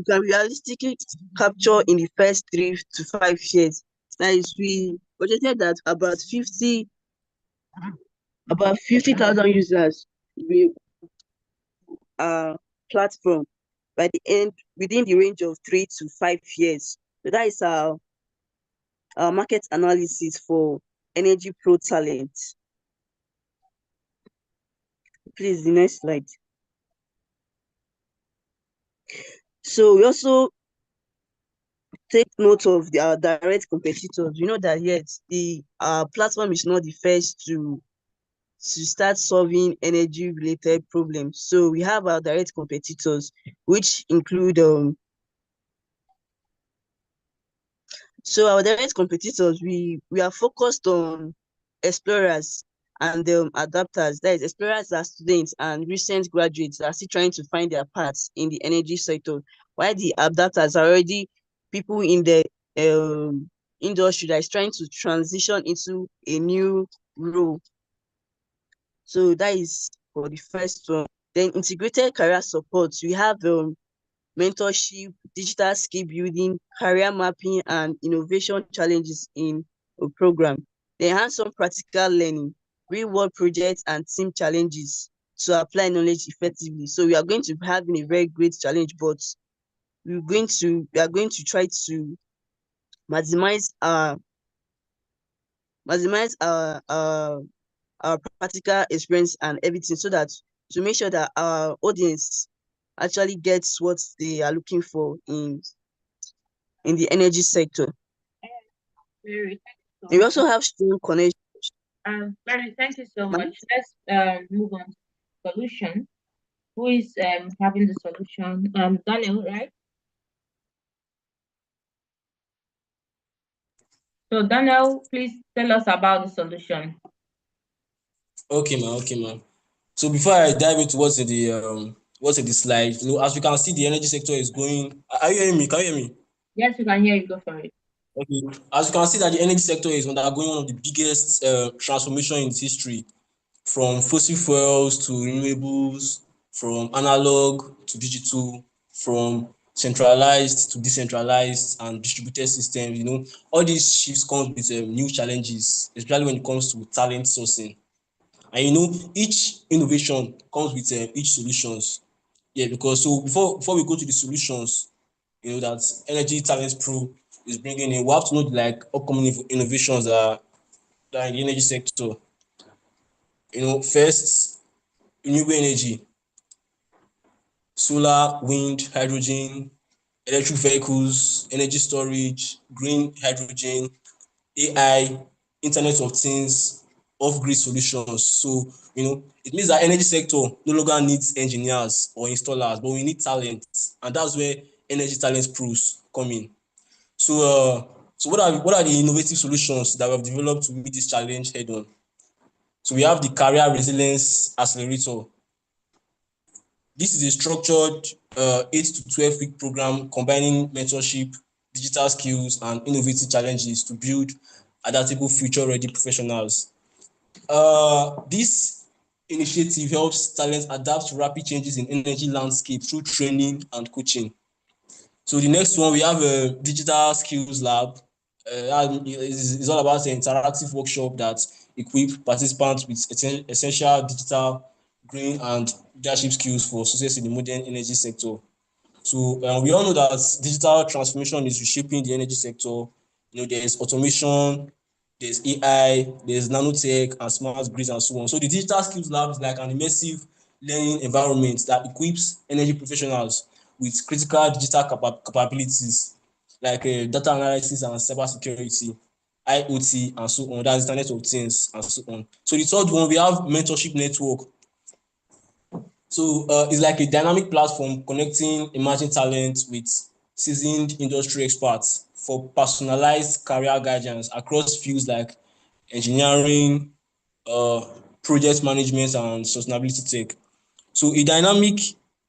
Speaker 5: realistically capture in the first 3 to 5 years. That is, we budgeted that about 50,000 users will platform by the end, within the range of 3 to 5 years. So that is our market analysis for Energy Pro Talent. Please, the next slide. So we also take note of our direct competitors. You know that yes, the platform is not the first to start solving energy related problems. So we have our direct competitors, which include so our direct competitors, we are focused on explorers and adapters. That is, explorers are students and recent graduates that are still trying to find their paths in the energy sector, while the adapters are already people in the industry that is trying to transition into a new role. So that is for the first one. Then integrated career support, we have mentorship, digital skill building, career mapping, and innovation challenges in a program. They hands-on practical learning, real-world projects, and team challenges to apply knowledge effectively. So we are going to be having a very great challenge, but we are going to try to maximize our practical experience and everything, so that to make sure that our audience actually gets what they are looking for in the energy sector.
Speaker 1: Mary,
Speaker 5: We also have strong connection.
Speaker 1: Mary, thank you so much. Let's move on to solution. Who is having the solution? Daniel, right? So Daniel, please tell us about the solution.
Speaker 2: Okay, ma'am. So before I dive into what's in the slide, as we can see, the energy sector is going. Are you hearing me? Can you hear me?
Speaker 1: Yes, we can hear you. Go for it.
Speaker 2: Okay. As you can see, that the energy sector is undergoing one of the biggest transformation in its history, from fossil fuels to renewables, from analog to digital, from centralized to decentralized and distributed systems. All these shifts come with new challenges, especially when it comes to talent sourcing. And each innovation comes with each solutions. Yeah, because so before we go to the solutions, that Energy Talent Pro is bringing in. We have to know like upcoming innovations that are in the energy sector. First, renewable energy, solar, wind, hydrogen, electric vehicles, energy storage, green hydrogen, AI, Internet of Things, off-grid solutions. So, it means that energy sector no longer needs engineers or installers, but we need talent, and that's where Energy Talent Pros come in. So what are the innovative solutions that we have developed to meet this challenge head on? So we have the Career Resilience Accelerator. This is a structured 8 to 12 week program combining mentorship, digital skills, and innovative challenges to build adaptable, future-ready professionals. This initiative helps talents adapt to rapid changes in energy landscape through training and coaching. So the next one, we have a digital skills lab. It's all about an interactive workshop that equip participants with essential digital, green, and leadership skills for success in the modern energy sector. So we all know that digital transformation is reshaping the energy sector. There's automation, there's AI, there's nanotech and smart grids and so on. So the digital skills lab is like an immersive learning environment that equips energy professionals with critical digital capabilities like data analysis and cybersecurity, IoT, and so on. That's Internet of Things and so on. So the third one, we have mentorship network. So it's like a dynamic platform connecting emerging talent with seasoned industry experts for personalized career guidance across fields like engineering, project management, and sustainability tech. So a dynamic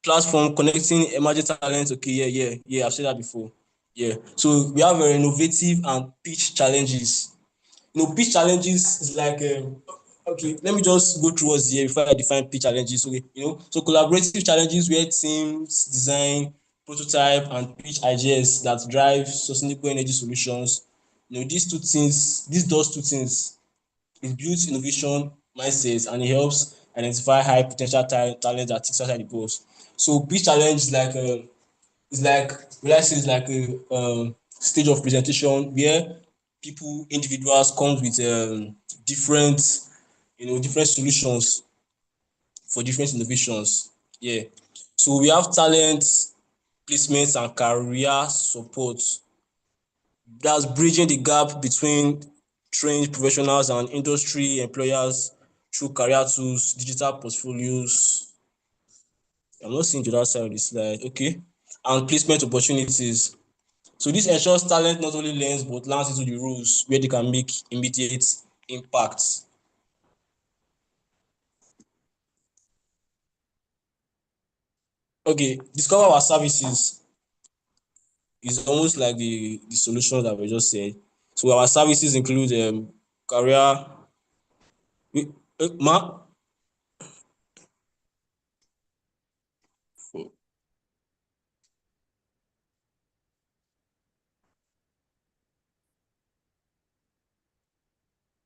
Speaker 2: platform connecting emerging talent. Okay, yeah, I've said that before. Yeah. So we have innovative and pitch challenges. Pitch challenges is like okay, let me just go through what's here before I define pitch challenges. Okay, so collaborative challenges where teams design, prototype, and pitch ideas that drive sustainable energy solutions. These does two things. It builds innovation mindsets and it helps identify high potential talent that ticks outside the box. So pitch challenge is like a stage of presentation where individuals come with different different solutions for different innovations. Yeah. So we have talent placements and career support. That's bridging the gap between trained professionals and industry employers through career tools, digital portfolios. I'm not seeing the other side of the slide. Okay. And placement opportunities. So this ensures talent not only learns but lands into the roles where they can make immediate impacts. Okay, discover our services is almost like the solution that we just said. So our services include career. Ma.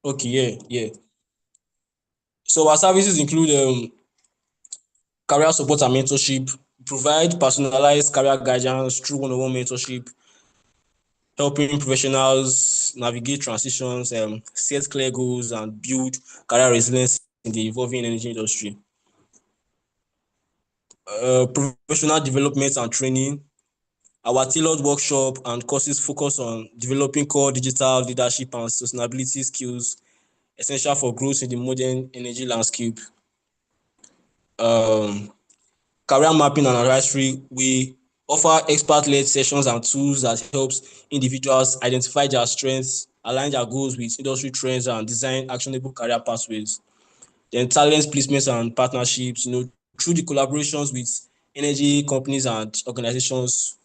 Speaker 2: Okay, yeah. So our services include career support and mentorship, provide personalized career guidance through one-on-one mentorship, helping professionals navigate transitions, set clear goals, and build career resilience in the evolving energy industry. Professional development and training. Our tailored workshop and courses focus on developing core digital leadership and sustainability skills essential for growth in the modern energy landscape. Career mapping and advisory. We offer expert-led sessions and tools that helps individuals identify their strengths, align their goals with industry trends, and design actionable career pathways. Then talent placements and partnerships, through the collaborations with energy companies and organizations,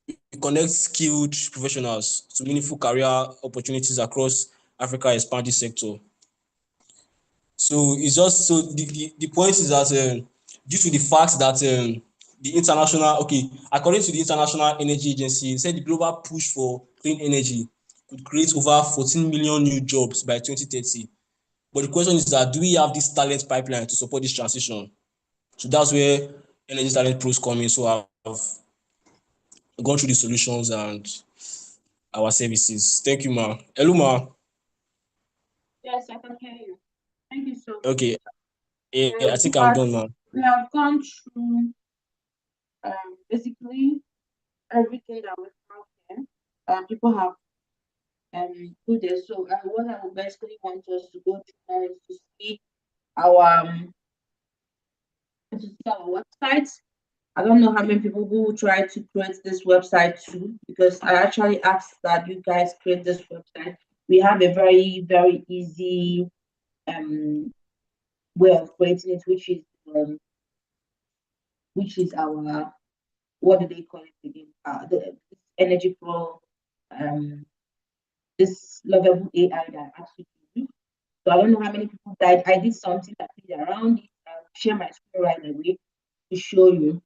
Speaker 2: we connect skilled professionals to meaningful career opportunities across Africa's expanding sector. So it's just so the point is that due to the fact that the according to the International Energy Agency, it said the global push for clean energy could create over 14 million new jobs by 2030. But the question is that do we have this talent pipeline to support this transition? So that's where Energy Talent Pros come in. So I've gone through the solutions and our services. Thank you, ma. Hello, ma.
Speaker 1: Yes, I can hear you. Thank you so much.
Speaker 2: Okay. Yeah, I think
Speaker 1: We
Speaker 2: I'm
Speaker 1: have,
Speaker 2: done, ma.
Speaker 1: we have gone through basically everything that we have here. People have put there. So what I would basically want us to go through now is to see our website. I don't know how many people who try to create this website too, because I actually asked that you guys create this website. We have a very, very easy way of creating it, which is our, what do they call it again? The Energy Pro, this lovable AI that I actually do. So I don't know how many people died. I did something that is around it. I'll share my screen right away to show you.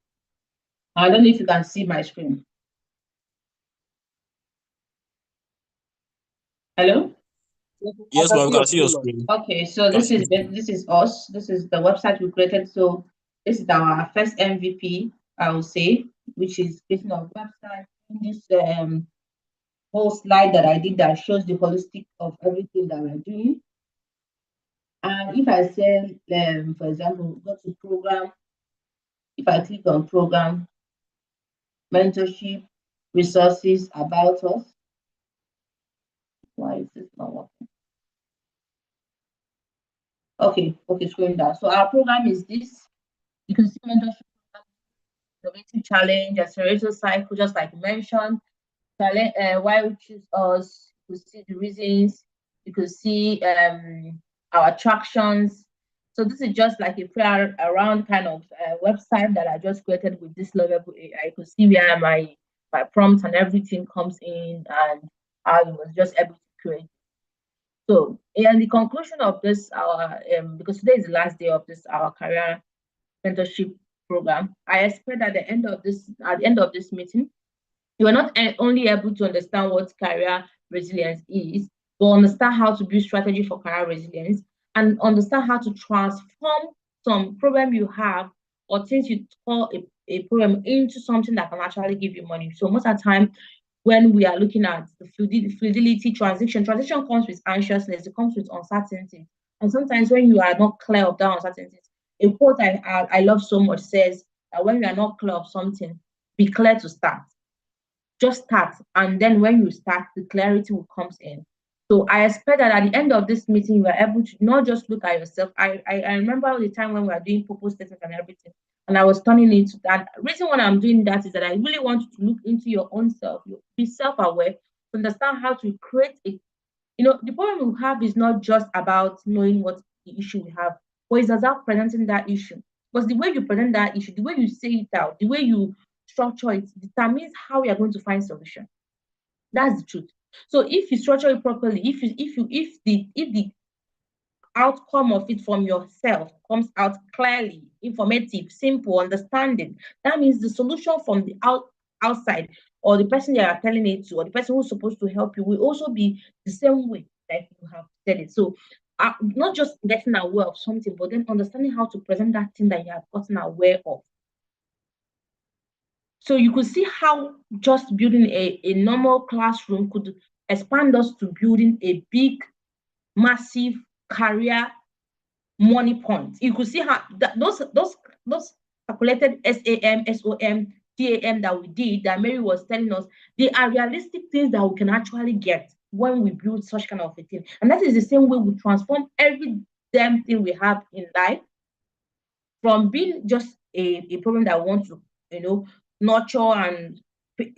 Speaker 1: I don't know if you can see my screen.
Speaker 2: Yes,
Speaker 1: Hello?
Speaker 2: ma, we can see your screen.
Speaker 1: Okay, so
Speaker 2: Can
Speaker 1: this
Speaker 2: see
Speaker 1: is this is us. This is the website we created. So this is our first MVP, I will say, which is creating our website. This whole slide that I did that shows the holistic of everything that we're doing. And if I say, for example, go to program, if I click on program, mentorship, resources, about us. Why is this not working? Okay, scrolling down. So our program is this. You can see mentorship program, innovative challenge, accelerator cycle, just like you mentioned. Challenge, why we choose us. You could see the reasons. You could see our attractions. So this is just like a prayer around kind of website that I just created with this lovable AI. You could see where my prompts and everything comes in, and I was just able to create. So in the conclusion of this, our because today is the last day of this our career mentorship program, I expect at the end of this meeting, you are not only able to understand what career resilience is, but understand how to build strategy for career resilience and understand how to transform some problem you have or things you call a problem into something that can actually give you money. So most of the time, when we are looking at the fluidity transition comes with anxiousness, it comes with uncertainty. And sometimes when you are not clear of that uncertainty, a quote I love so much says that when you are not clear of something, be clear to start. Just start, and then when you start, the clarity will comes in. So I expect that at the end of this meeting, you are able to not just look at yourself. I remember the time when we were doing purpose statements and everything, and I was turning into that. The reason why I'm doing that is that I really want you to look into your own self, be self-aware, to understand how to create a. The problem we have is not just about knowing what the issue we have, but it's about presenting that issue. Because the way you present that issue, the way you say it out, the way you structure it determines how you are going to find solution. That's the truth. So if you structure it properly, if the outcome of it from yourself comes out clearly, informative, simple, understanding, that means the solution from the outside or the person you are telling it to or the person who's supposed to help you will also be the same way that you have said it. So not just getting aware of something, but then understanding how to present that thing that you have gotten aware of. So you could see how just building a normal classroom could expand us to building a big, massive career money point. You could see how those calculated SAM, SOM, TAM that we did, that Mary was telling us, they are realistic things that we can actually get when we build such kind of a thing. And that is the same way we transform every damn thing we have in life from being just a problem that we want to, nurture and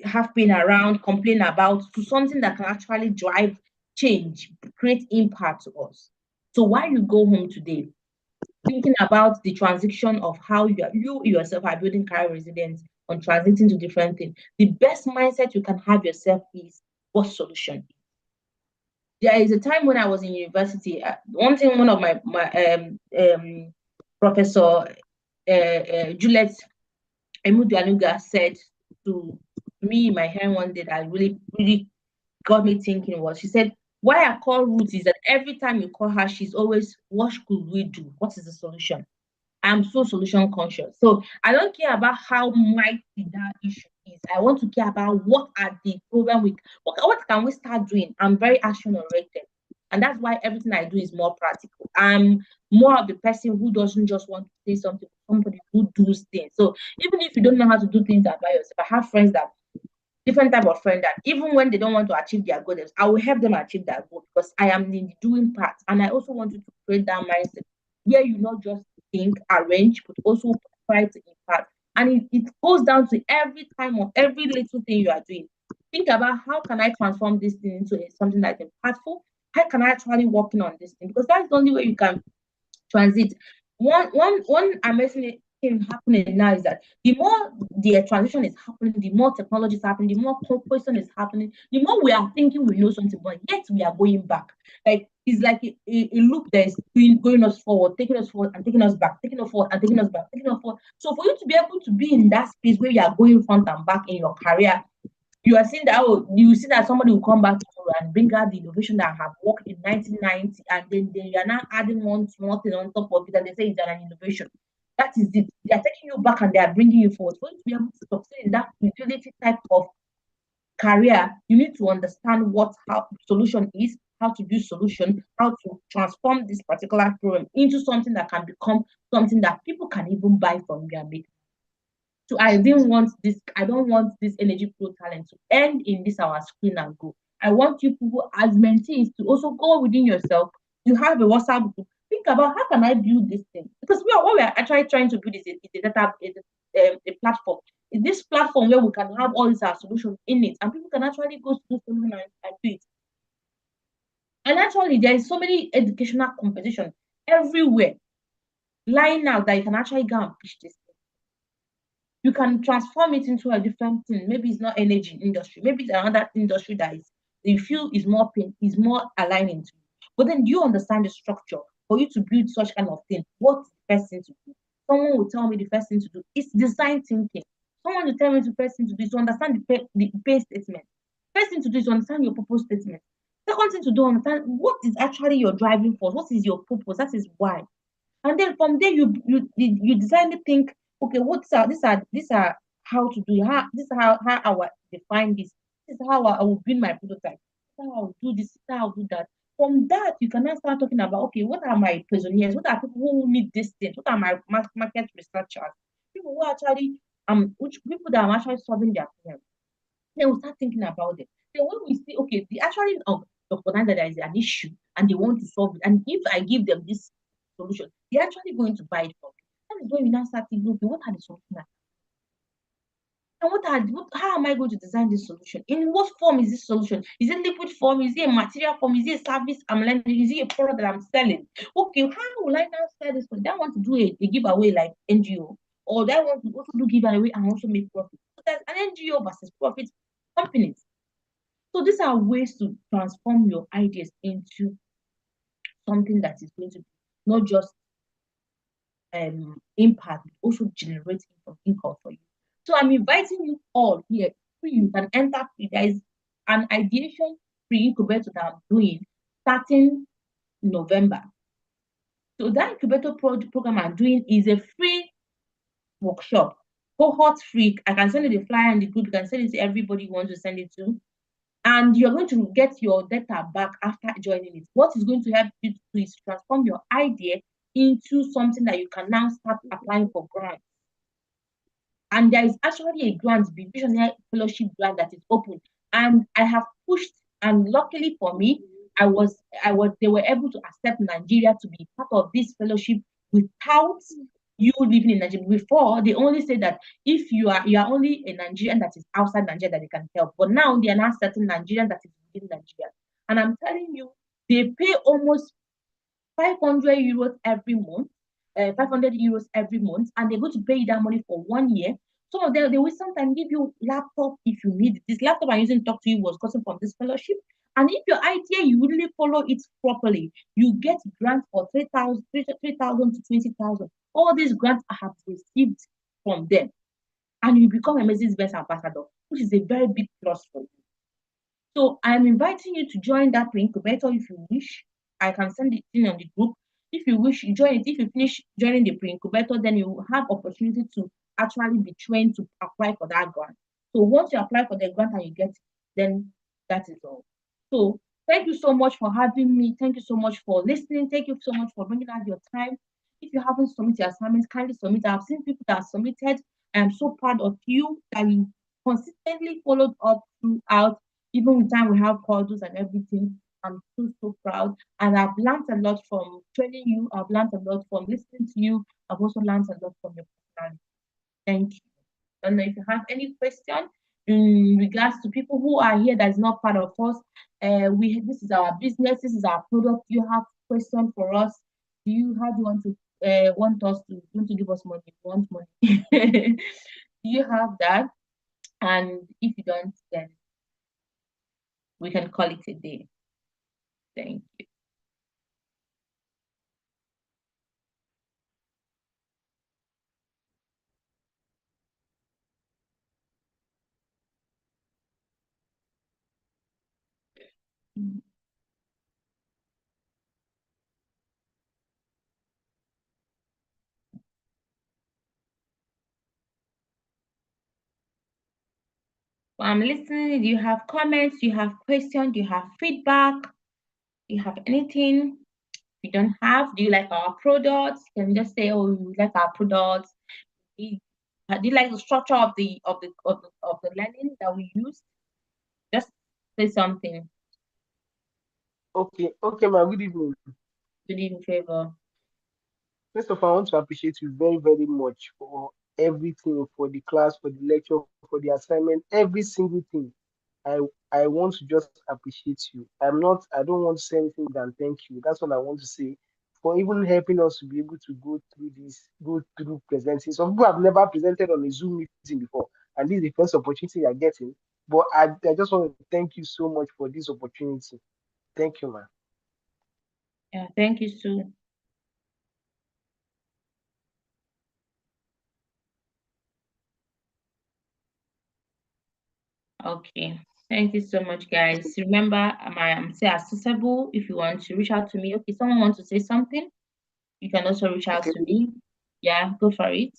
Speaker 1: have pain around, complain about, to something that can actually drive change, create impact to us. So while you go home today, thinking about the transition of how you yourself are building career resilience on transiting to different things, the best mindset you can have yourself is what solution. There is a time when I was in university. One thing, one of my professor Juliet Emudianuga said to me in my hearing one day that really, really got me thinking was, she said, why I call Ruth is that every time you call her, she's always, what could we do? What is the solution? I'm so solution conscious. So I don't care about how mighty that issue is. I want to care about what are the program we what can we start doing. I'm very action oriented, and that's why everything I do is more practical. I'm more of the person who doesn't just want to say something, somebody who does things. So even if you don't know how to do things by yourself, I have friends that different type of friend that even when they don't want to achieve their goals, I will help them achieve their goal because I am in the doing part. And I also want you to create that mindset where you not just think, arrange, but also try to impact. And it goes down to every time of every little thing you are doing. Think about how can I transform this thing into something that's impactful? How can I actually working on this thing? Because that's the only way you can transit. One amazing thing happening now is that the more the transition is happening, the more technology is happening, the more question is happening, the more we are thinking we know something, but yet we are going back. Like it's like a loop that is going us forward, taking us forward and taking us back, taking us forward and taking us back, taking us forward. So for you to be able to be in that space where you are going front and back in your career, you are seeing that you see that somebody will come back tomorrow and bring out the innovation that have worked in 1990, and then they are now adding one small thing on top of it, and they say it's an innovation. That is it. They are taking you back and they are bringing you forward. For you to be able to succeed in that utility type of career, you need to understand what how solution is, how to do solution, how to transform this particular problem into something that can become something that people can even buy from you and make. So I don't want this Energy Pro talent to end in this our screen and go. I want you people as mentees to also go within yourself. You have a WhatsApp group. Think about how can I build this thing? Because what we are actually trying to build is a data, a platform. Is this platform where we can have all these our solutions in it, and people can actually go to this solution and do it. And actually, there is so many educational competition everywhere lying out that you can actually go and pitch this. You can transform it into a different thing. Maybe it's not energy industry. Maybe it's another industry that is you feel is more aligning to you. But then you understand the structure for you to build such kind of thing. What's the first thing to do? Someone will tell me the first thing to do is design thinking. Someone will tell me the first thing to do is to understand the pay statement. First thing to do is to understand your purpose statement. Second thing to do, understand what is actually your driving force. What is your purpose? That is why. And then from there you design to think, okay, these are how to do this is how I will define this. This is how I will build my prototype. This is how I'll do this, this is how I'll do that. From that, you can now start talking about, okay, what are my prisoners? What are people who need this thing? What are my market researchers? People who actually which people that are actually solving their problems. Then we'll start thinking about it. Then when we see, okay, the actually recognize that there is an issue and they want to solve it, and if I give them this solution, they're actually going to buy it from me. That is when we now start thinking, okay, what are the solutions? And how am I going to design this solution? In what form is this solution? Is it liquid form? Is it a material form? Is it a service I'm lending? Is it a product that I'm selling? Okay, how will I now sell this one? Do I want to do a giveaway like NGO? Or do I want to also do giveaway and also make profit? So there's an NGO versus profit companies. So these are ways to transform your ideas into something that is going to be not just impact, but also generate income for you. So I'm inviting you all here. You can enter free. There is an ideation pre-incubator that I'm doing starting November. So that incubator program I'm doing is a free workshop, cohort free. I can send you the flyer in the group. You can send it to everybody you want to send it to. And you're going to get your data back after joining it. What is going to help you to do is transform your idea into something that you can now start applying for grants. And there is actually a grant, the Visionary Fellowship grant that is open. And I have pushed, and luckily for me, they were able to accept Nigeria to be part of this fellowship without you living in Nigeria. Before, they only said that if you are only a Nigerian that is outside Nigeria that they can help. But now they are not certain Nigerian that is within Nigeria. And I'm telling you, they pay almost 500 euros every month, 500 euros every month, and they're going to pay you that money for 1 year. Some of them, they will sometimes give you laptop if you need it. This laptop I'm using to talk to you was gotten from this fellowship. And if your idea, you really follow it properly, you get grants for 3,000 to 20,000. All these grants I have received from them. And you become a Mercedes-Benz ambassador, which is a very big plus for you. So I'm inviting you to join that pre-incubator if you wish. I can send it in on the group. If you wish, you join it. If you finish joining the pre-incubator, then you have opportunity to actually be trained to apply for that grant. So once you apply for the grant and you get it, then that is all. So thank you so much for having me. Thank you so much for listening. Thank you so much for bringing out your time. If you haven't submitted your assignments, kindly submit. I've seen people that have submitted. I am so proud of you that you consistently followed up throughout, even with time we have calls and everything. I'm so proud. And I've learned a lot from training you. I've learned a lot from listening to you. I've also learned a lot from your personality. Thank you. I don't know if you have any question in regards to people who are here that is not part of us. This is our business, this is our product. You have question for us? How do you want to give us money? Want money? Do you have that? And if you don't, then we can call it a day. Thank you. I'm listening. Do you have comments? Do you have questions? Do you have feedback? Do you have anything? If you don't have, do you like our products? Can you just say, oh, you like our products? Do you like the structure of the learning that we use? Just say something.
Speaker 4: Okay, ma'am. Good evening.
Speaker 1: Good evening, Favor.
Speaker 4: First of all, I want to appreciate you very, very much for everything, for the class, for the lecture, for the assignment, every single thing. I I want to just appreciate you. I don't want to say anything than thank you. That's all I want to say for even helping us to be able to go through presenting. Some people have never presented on a Zoom meeting before, and this is the first opportunity you're getting. But I just want to thank you so much for this opportunity. Thank you, man.
Speaker 1: Yeah, thank you, Sue. Okay. Thank you so much, guys. Remember, I'm still accessible if you want to reach out to me. Okay, someone wants to say something, you can also reach out to me. Yeah, go for it.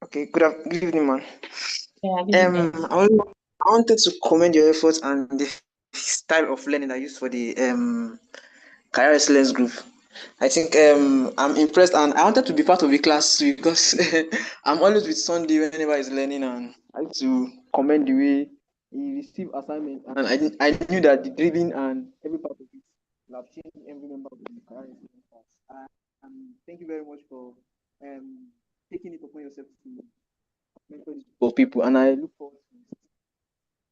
Speaker 6: Okay, good evening, man.
Speaker 1: Yeah, good evening.
Speaker 6: I wanted to commend your efforts and the style of learning I used for the career excellence group. I think I'm impressed, and I wanted to be part of the class too because I'm always with Sunday whenever he's learning, and I like to commend the way he received assignment, and I knew that the dribbling and every part of it will have changed every member of the career excellence class. And thank you very much for taking it upon yourself to mentor this group of people, and I look forward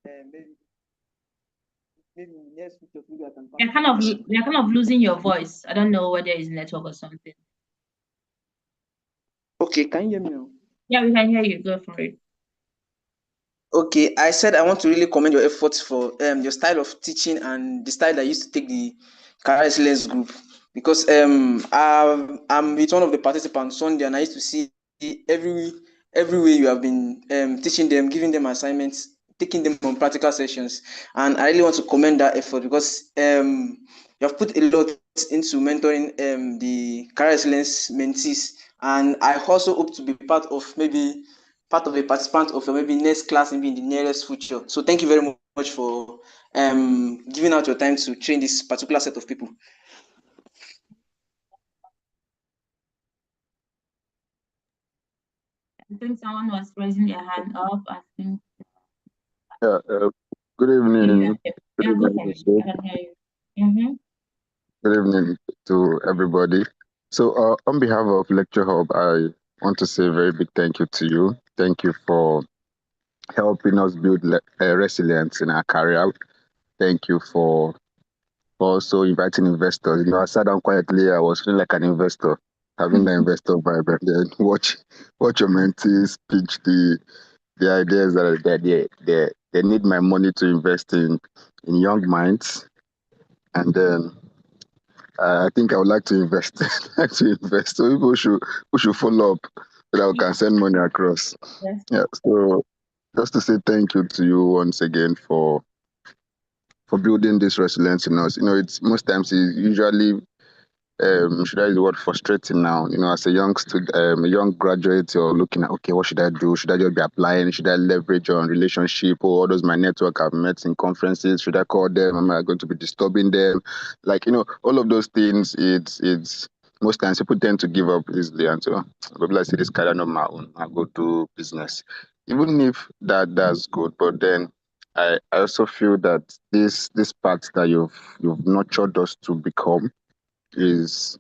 Speaker 6: to maybe in the next future maybe I can.
Speaker 1: You're kind of losing your voice. I don't know whether it's network or something.
Speaker 6: Okay, can you hear me now?
Speaker 1: Yeah, we can hear you. Go for it.
Speaker 6: Okay, I said I want to really commend your efforts for your style of teaching and the style that you used to take the career excellence group, because I'm with one of the participants Sunday, and I used to see every way you have been teaching them, giving them assignments, taking them on practical sessions, and I really want to commend that effort because you have put a lot into mentoring the career excellence mentees, and I also hope to be part of a participant of your maybe next class, maybe in the nearest future. So thank you very much for giving out your time to train this particular set of people.
Speaker 1: I think someone was raising their hand up. I think.
Speaker 7: Yeah, good evening.
Speaker 1: Yeah,
Speaker 7: Good
Speaker 1: go
Speaker 7: evening,
Speaker 1: for it.
Speaker 7: Jose.
Speaker 1: I can hear you.
Speaker 7: Good evening to everybody. So, on behalf of Lecture Hub, I want to say a very big thank you to you. Thank you for helping us build resilience in our career. Thank you for also inviting investors. You know, I sat down quietly. I was feeling like an investor, having the investor vibe, and then watch your mentees pitch the ideas that they need my money to invest in young minds, and then I think I would like to invest. Like to invest. So we should follow up so that we can send money across.
Speaker 1: Yes.
Speaker 7: Yeah. So just to say thank you to you once again for building this resilience in us. You know, it's most times it's usually should I use the word frustrating now? As a young student, a young graduate, you're looking at, okay, what should I do? Should I just be applying? Should I leverage on relationship? Or all those my network I've met in conferences? Should I call them? Am I going to be disturbing them? All of those things. It's most times people tend to give up easily, and so people say this career not my own. I go to business, even if that's good, but then. I also feel that this part that you've nurtured us to become is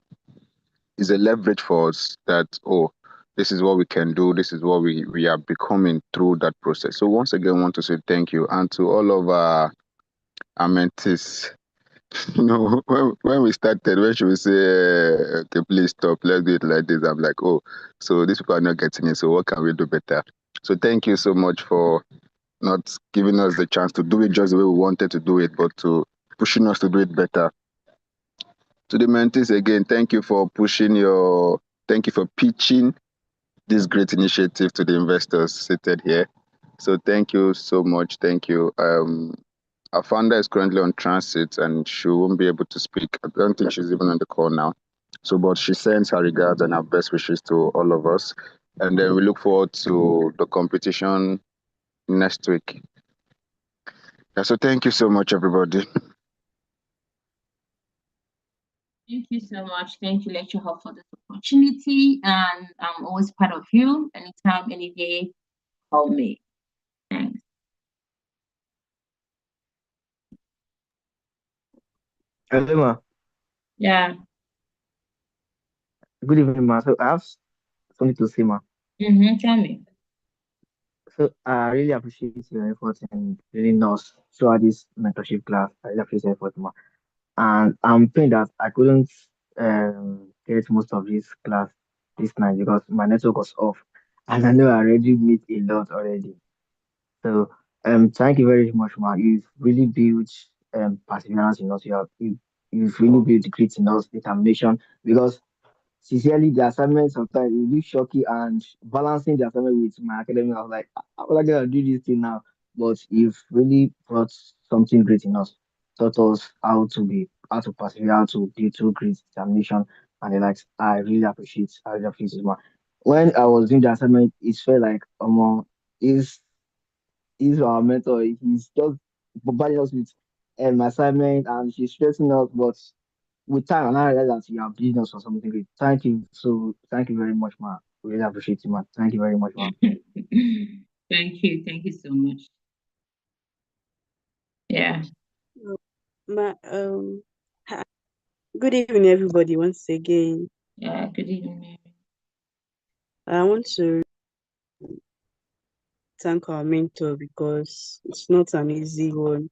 Speaker 7: a leverage for us that, oh, this is what we can do, this is what we are becoming through that process. So once again, I want to say thank you, and to all of our mentees. When we started, when she would say, okay, please stop, let's do it like this, I'm like, oh, so these people are not getting it, so what can we do better? So thank you so much for not giving us the chance to do it just the way we wanted to do it, but to pushing us to do it better. To the mentees again, thank you for pitching this great initiative to the investors seated here. So thank you so much. Thank you. Our founder is currently on transit and she won't be able to speak. I don't think she's even on the call now. But she sends her regards and her best wishes to all of us. And then we look forward to the competition next week. So thank you so much, everybody.
Speaker 1: Thank you so much. Thank you, Lecture Hub, for this opportunity. And I'm always part of you. Anytime, any day, call me. Thanks.
Speaker 3: Hello, ma.
Speaker 1: Yeah.
Speaker 3: Good evening, ma. So I have something to say, ma.
Speaker 1: Tell me.
Speaker 3: So I really appreciate your efforts in training us throughout this mentorship class. I really appreciate your effort, ma. And I'm praying that I couldn't get most of this class this night because my network was off. And I know I already meet a lot already. So thank you very much, ma. You've really built perseverance in us. You've really built grit in us, determination. Because sincerely, the assignment sometimes it looks shocky and balancing the assignment with my academic, I was like, how am I gonna do this thing now? But you've really brought something great in us, taught us how to persevere, how to build through great determination and the likes. I really appreciate it, man. When I was doing the assignment, it felt like is is our mentor. He's just bombarding us with assignment and she's stressing us, but with time, and I realized that you are building us for something great. Thank you. So thank you very much, man. Really appreciate you, man. Thank you very much, man.
Speaker 1: Thank you. Thank you so much. Yeah.
Speaker 5: Good evening, everybody, once again.
Speaker 1: Yeah, good evening.
Speaker 5: I want to thank our mentor because it's not an easy one.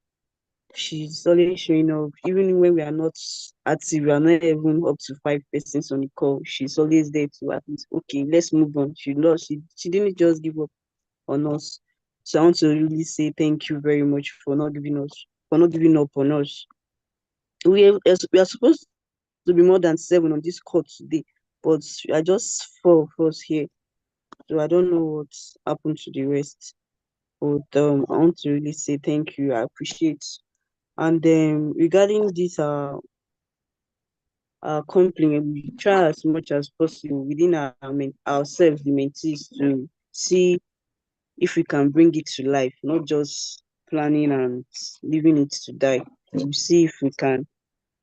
Speaker 5: She's always showing up, even when we are not active, we are not even up to 5 persons on the call. She's always there to at least, okay, let's move on. She didn't just give up on us. So I want to really say thank you very much for not giving up on us. We are supposed to be more than 7 on this call today, but we are just 4 of us here. So I don't know what's happened to the rest. But I want to really say thank you. I appreciate. And regarding this company, we try as much as possible within ourselves, the mentees, to see if we can bring it to life, not just planning and leaving it to die. To see if we can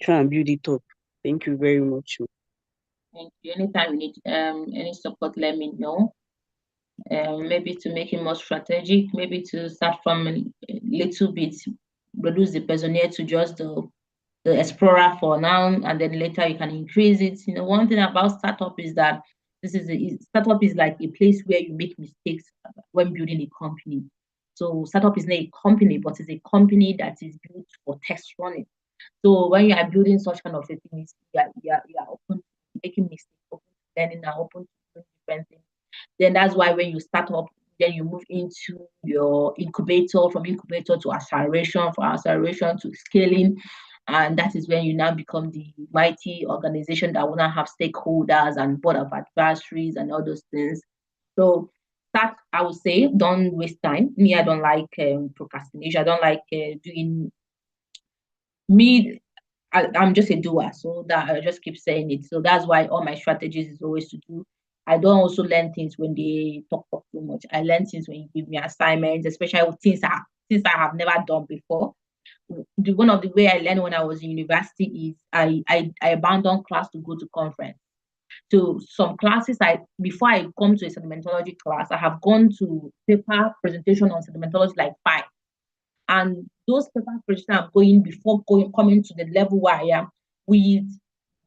Speaker 5: try and build it up. Thank you very much.
Speaker 1: Thank you. Anytime you need any support, let me know. Maybe to make it more strategic, maybe to start from a little bit, reduce the personnel to just the explorer for now, and then later you can increase it. One thing about startup is that startup is like a place where you make mistakes when building a company. So startup is not a company, but it's a company that is built for test running. So when you are building such kind of a thing, you are open to making mistakes, open to learning, and open to doing different things. Then that's why when you start up, then you move into your incubator, from incubator to acceleration, from acceleration to scaling. And that is when you now become the mighty organization that will now have stakeholders and board of advisories and all those things. So that, I would say, don't waste time. Me, I don't like procrastination. I don't like doing me. I'm just a doer, so that I just keep saying it. So that's why all my strategies is always to do. I don't also learn things when they talk too much. I learn things when you give me assignments, especially with things I have never done before. One of the way I learned when I was in university is I abandoned class to go to conference. So some classes before I come to a sedimentology class, I have gone to paper presentation on sedimentology like 5. And those paper presentations I'm going before coming to the level where I am, we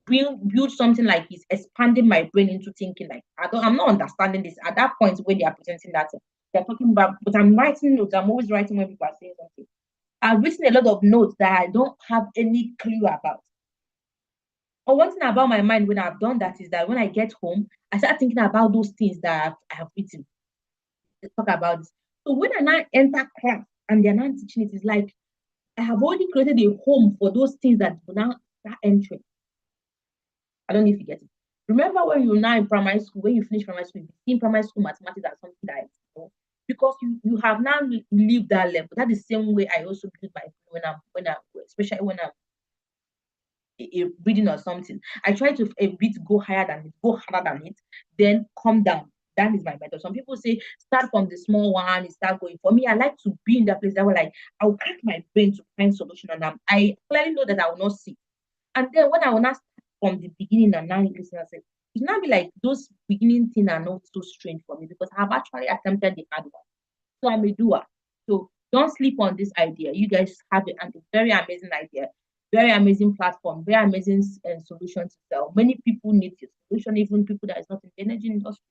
Speaker 1: build something like it's expanding my brain into thinking like I'm not understanding this at that point when they are presenting that they're talking about, but I'm writing notes. I'm always writing when people are saying something. I've written a lot of notes that I don't have any clue about. But one thing about my mind when I've done that is that when I get home, I start thinking about those things that I have written. Let's talk about this. So when I now enter class and they're now teaching it, it's like I have already created a home for those things that will now start entering. I don't know if you get it. Remember when you're now in primary school, when you finish primary school, in primary school mathematics as something that because you have now lived that level. That is the same way I also build my when I'm especially when I'm reading or something. I try to a bit go higher than it, go harder than it, then come down. That is my method. Some people say start from the small one, start going. For me, I like to be in that place that like I'll crack my brain to find solution, and I clearly know that I will not see. And then when I will not start from the beginning and now listen, I say it's not be like those beginning things are not so strange for me because I've actually attempted the hard one. So I'm a doer. So don't sleep on this idea. You guys have a very amazing idea, very amazing platform, very amazing solution to sell. Many people need your solution, even people that is not in the energy industry.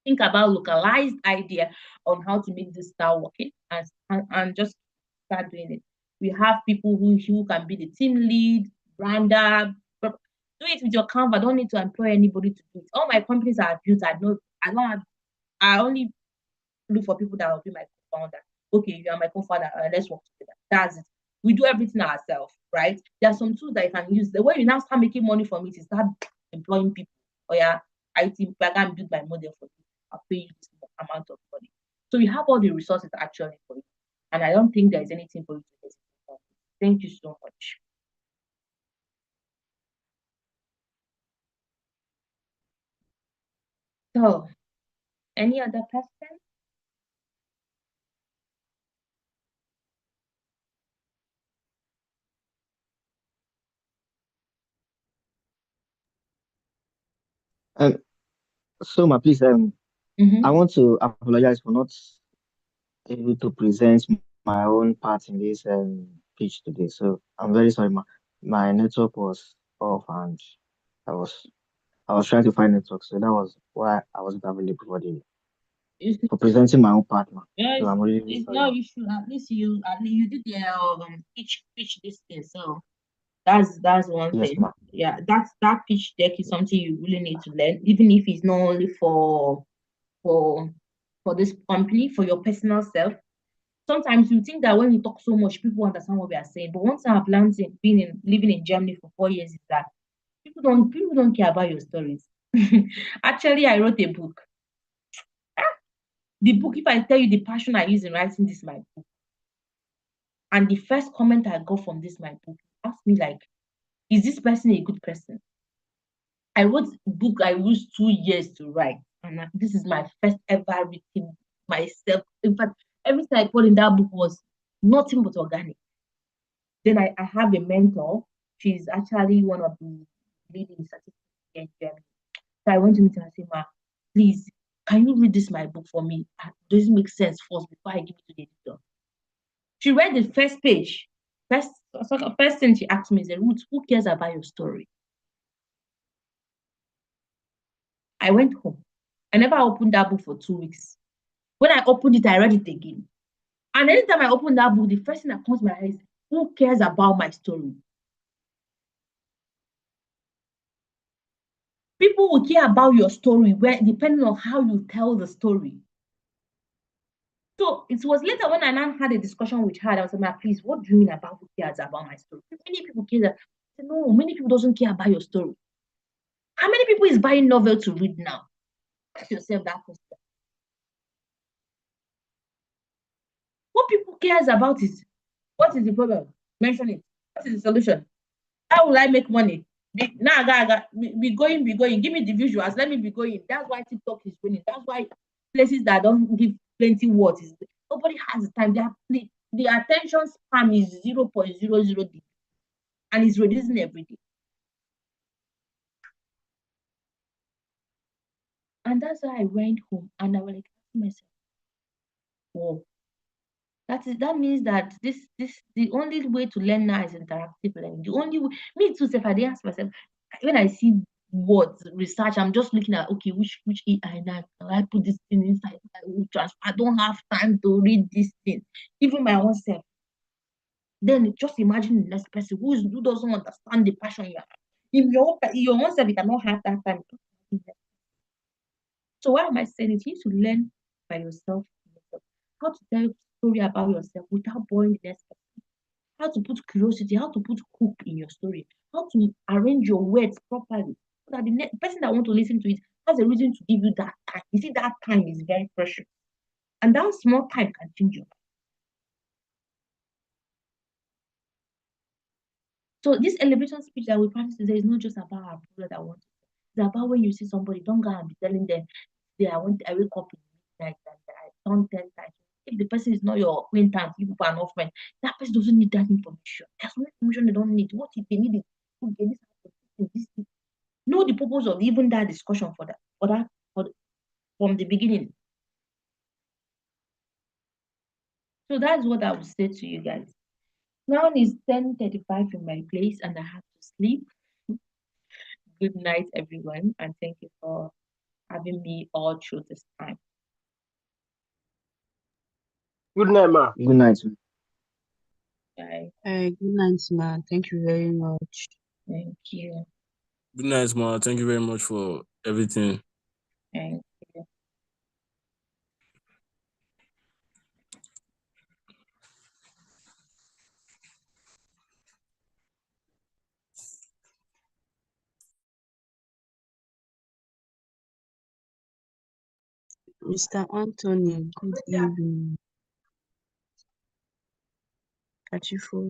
Speaker 1: Think about localized idea on how to make this start working and just start doing it. We have people who can be the team lead, brander. Do it with your Canva. Don't need to employ anybody to do it. All my companies are built. I only look for people that will be my co-founder. Okay, you are my co-founder. Let's work together. That's it. We do everything ourselves, right? There are some tools that you can use. The way you now start making money from it is start employing people. Oh yeah, I can build my model for you. I'll pay you this amount of money. So you have all the resources actually for you. And I don't think there's anything for you to get. Thank you so much. So, any other question?
Speaker 3: Um, so, please, I want to apologize for not able to present my own part in this pitch today. So I'm very sorry. My network was off and I was I was trying to find network, so that was why I wasn't available for presenting my own partner.
Speaker 1: Yeah,
Speaker 3: So I'm really
Speaker 1: it's
Speaker 3: sorry.
Speaker 1: no issue. At least you did the pitch this thing. So that's one
Speaker 3: Yes,
Speaker 1: thing.
Speaker 3: ma'am.
Speaker 1: Yeah, that pitch deck is something you really need to learn, even if it's not only for for this company, for your personal self. Sometimes you think that when you talk so much, people understand what we are saying. But once I've learned living in Germany for 4 years is that people don't care about your stories. Actually, I wrote a book. The book, if I tell you the passion I use in writing this my book, and the first comment I got from this my book asked me like, is this person a good person? I wrote a book I used 2 years to write, and this is my first ever written myself. In fact, everything I put in that book was nothing but organic. Then I have a mentor. She's actually one of the leading statistics in Germany. So I went to meet her and say, Ma, please, can you read this my book for me? Does it make sense first before I give it to the editor? She read the first page. First thing she asked me is, Ruth, who cares about your story? I went home. I never opened that book for 2 weeks. When I opened it, I read it again. And anytime I open that book, the first thing that comes to my head is, who cares about my story? People will care about your story depending on how you tell the story. So it was later when I now had a discussion with her, I was like, please, what do you mean about who cares about my story? Many people care. I said, no, many people doesn't care about your story. How many people is buying novel to read now? Ask yourself that question. What people cares about is what is the problem? Mention it. What is the solution? How will I make money? Now I got be going, be going. Give me the visuals. Let me be going. That's why TikTok is winning. That's why places that don't give plenty words is nobody has the time. The attention span is 0.00 and it's reducing every day. And that's why I went home and I was like myself, whoa. That means that the only way to learn now is interactive learning. The only way, me too, if I didn't ask myself, when I see words research, I'm just looking at okay, which AI now can I put this thing inside? I don't have time to read this thing, even my own self. Then just imagine the next person who doesn't understand the passion you have. In your own self, you cannot have that time. So why am I saying it? You need to learn by yourself, how to tell a story about yourself without boring the next person, how to put curiosity, how to put hook in your story, how to arrange your words properly, so that the next person that want to listen to it has a reason to give you that time. You see, that time is very precious, and that small time can change your life. So this elevation speech that we practice today is not just about our brother that wants. It's about when you see somebody, don't go and be telling them, "Yeah, I wake up in the midnight and I don't 10 times." If the person is not your acquaintance, you people are not friends, that person doesn't need that information. There's no information they don't need. What if they need it? Okay, this. Know the purpose of even that discussion from the beginning. So that's what I would say to you guys. Now it's 10:35 in my place and I have to sleep. Good night, everyone, and thank you for having me all through this time.
Speaker 4: Good night, ma.
Speaker 3: Good night.
Speaker 1: Bye.
Speaker 5: Good night, ma. Thank you very much.
Speaker 1: Thank you.
Speaker 2: Good night, Ma. Thank you very much for everything.
Speaker 1: Thank you.
Speaker 5: Mr. Anthony, good evening. Catch you for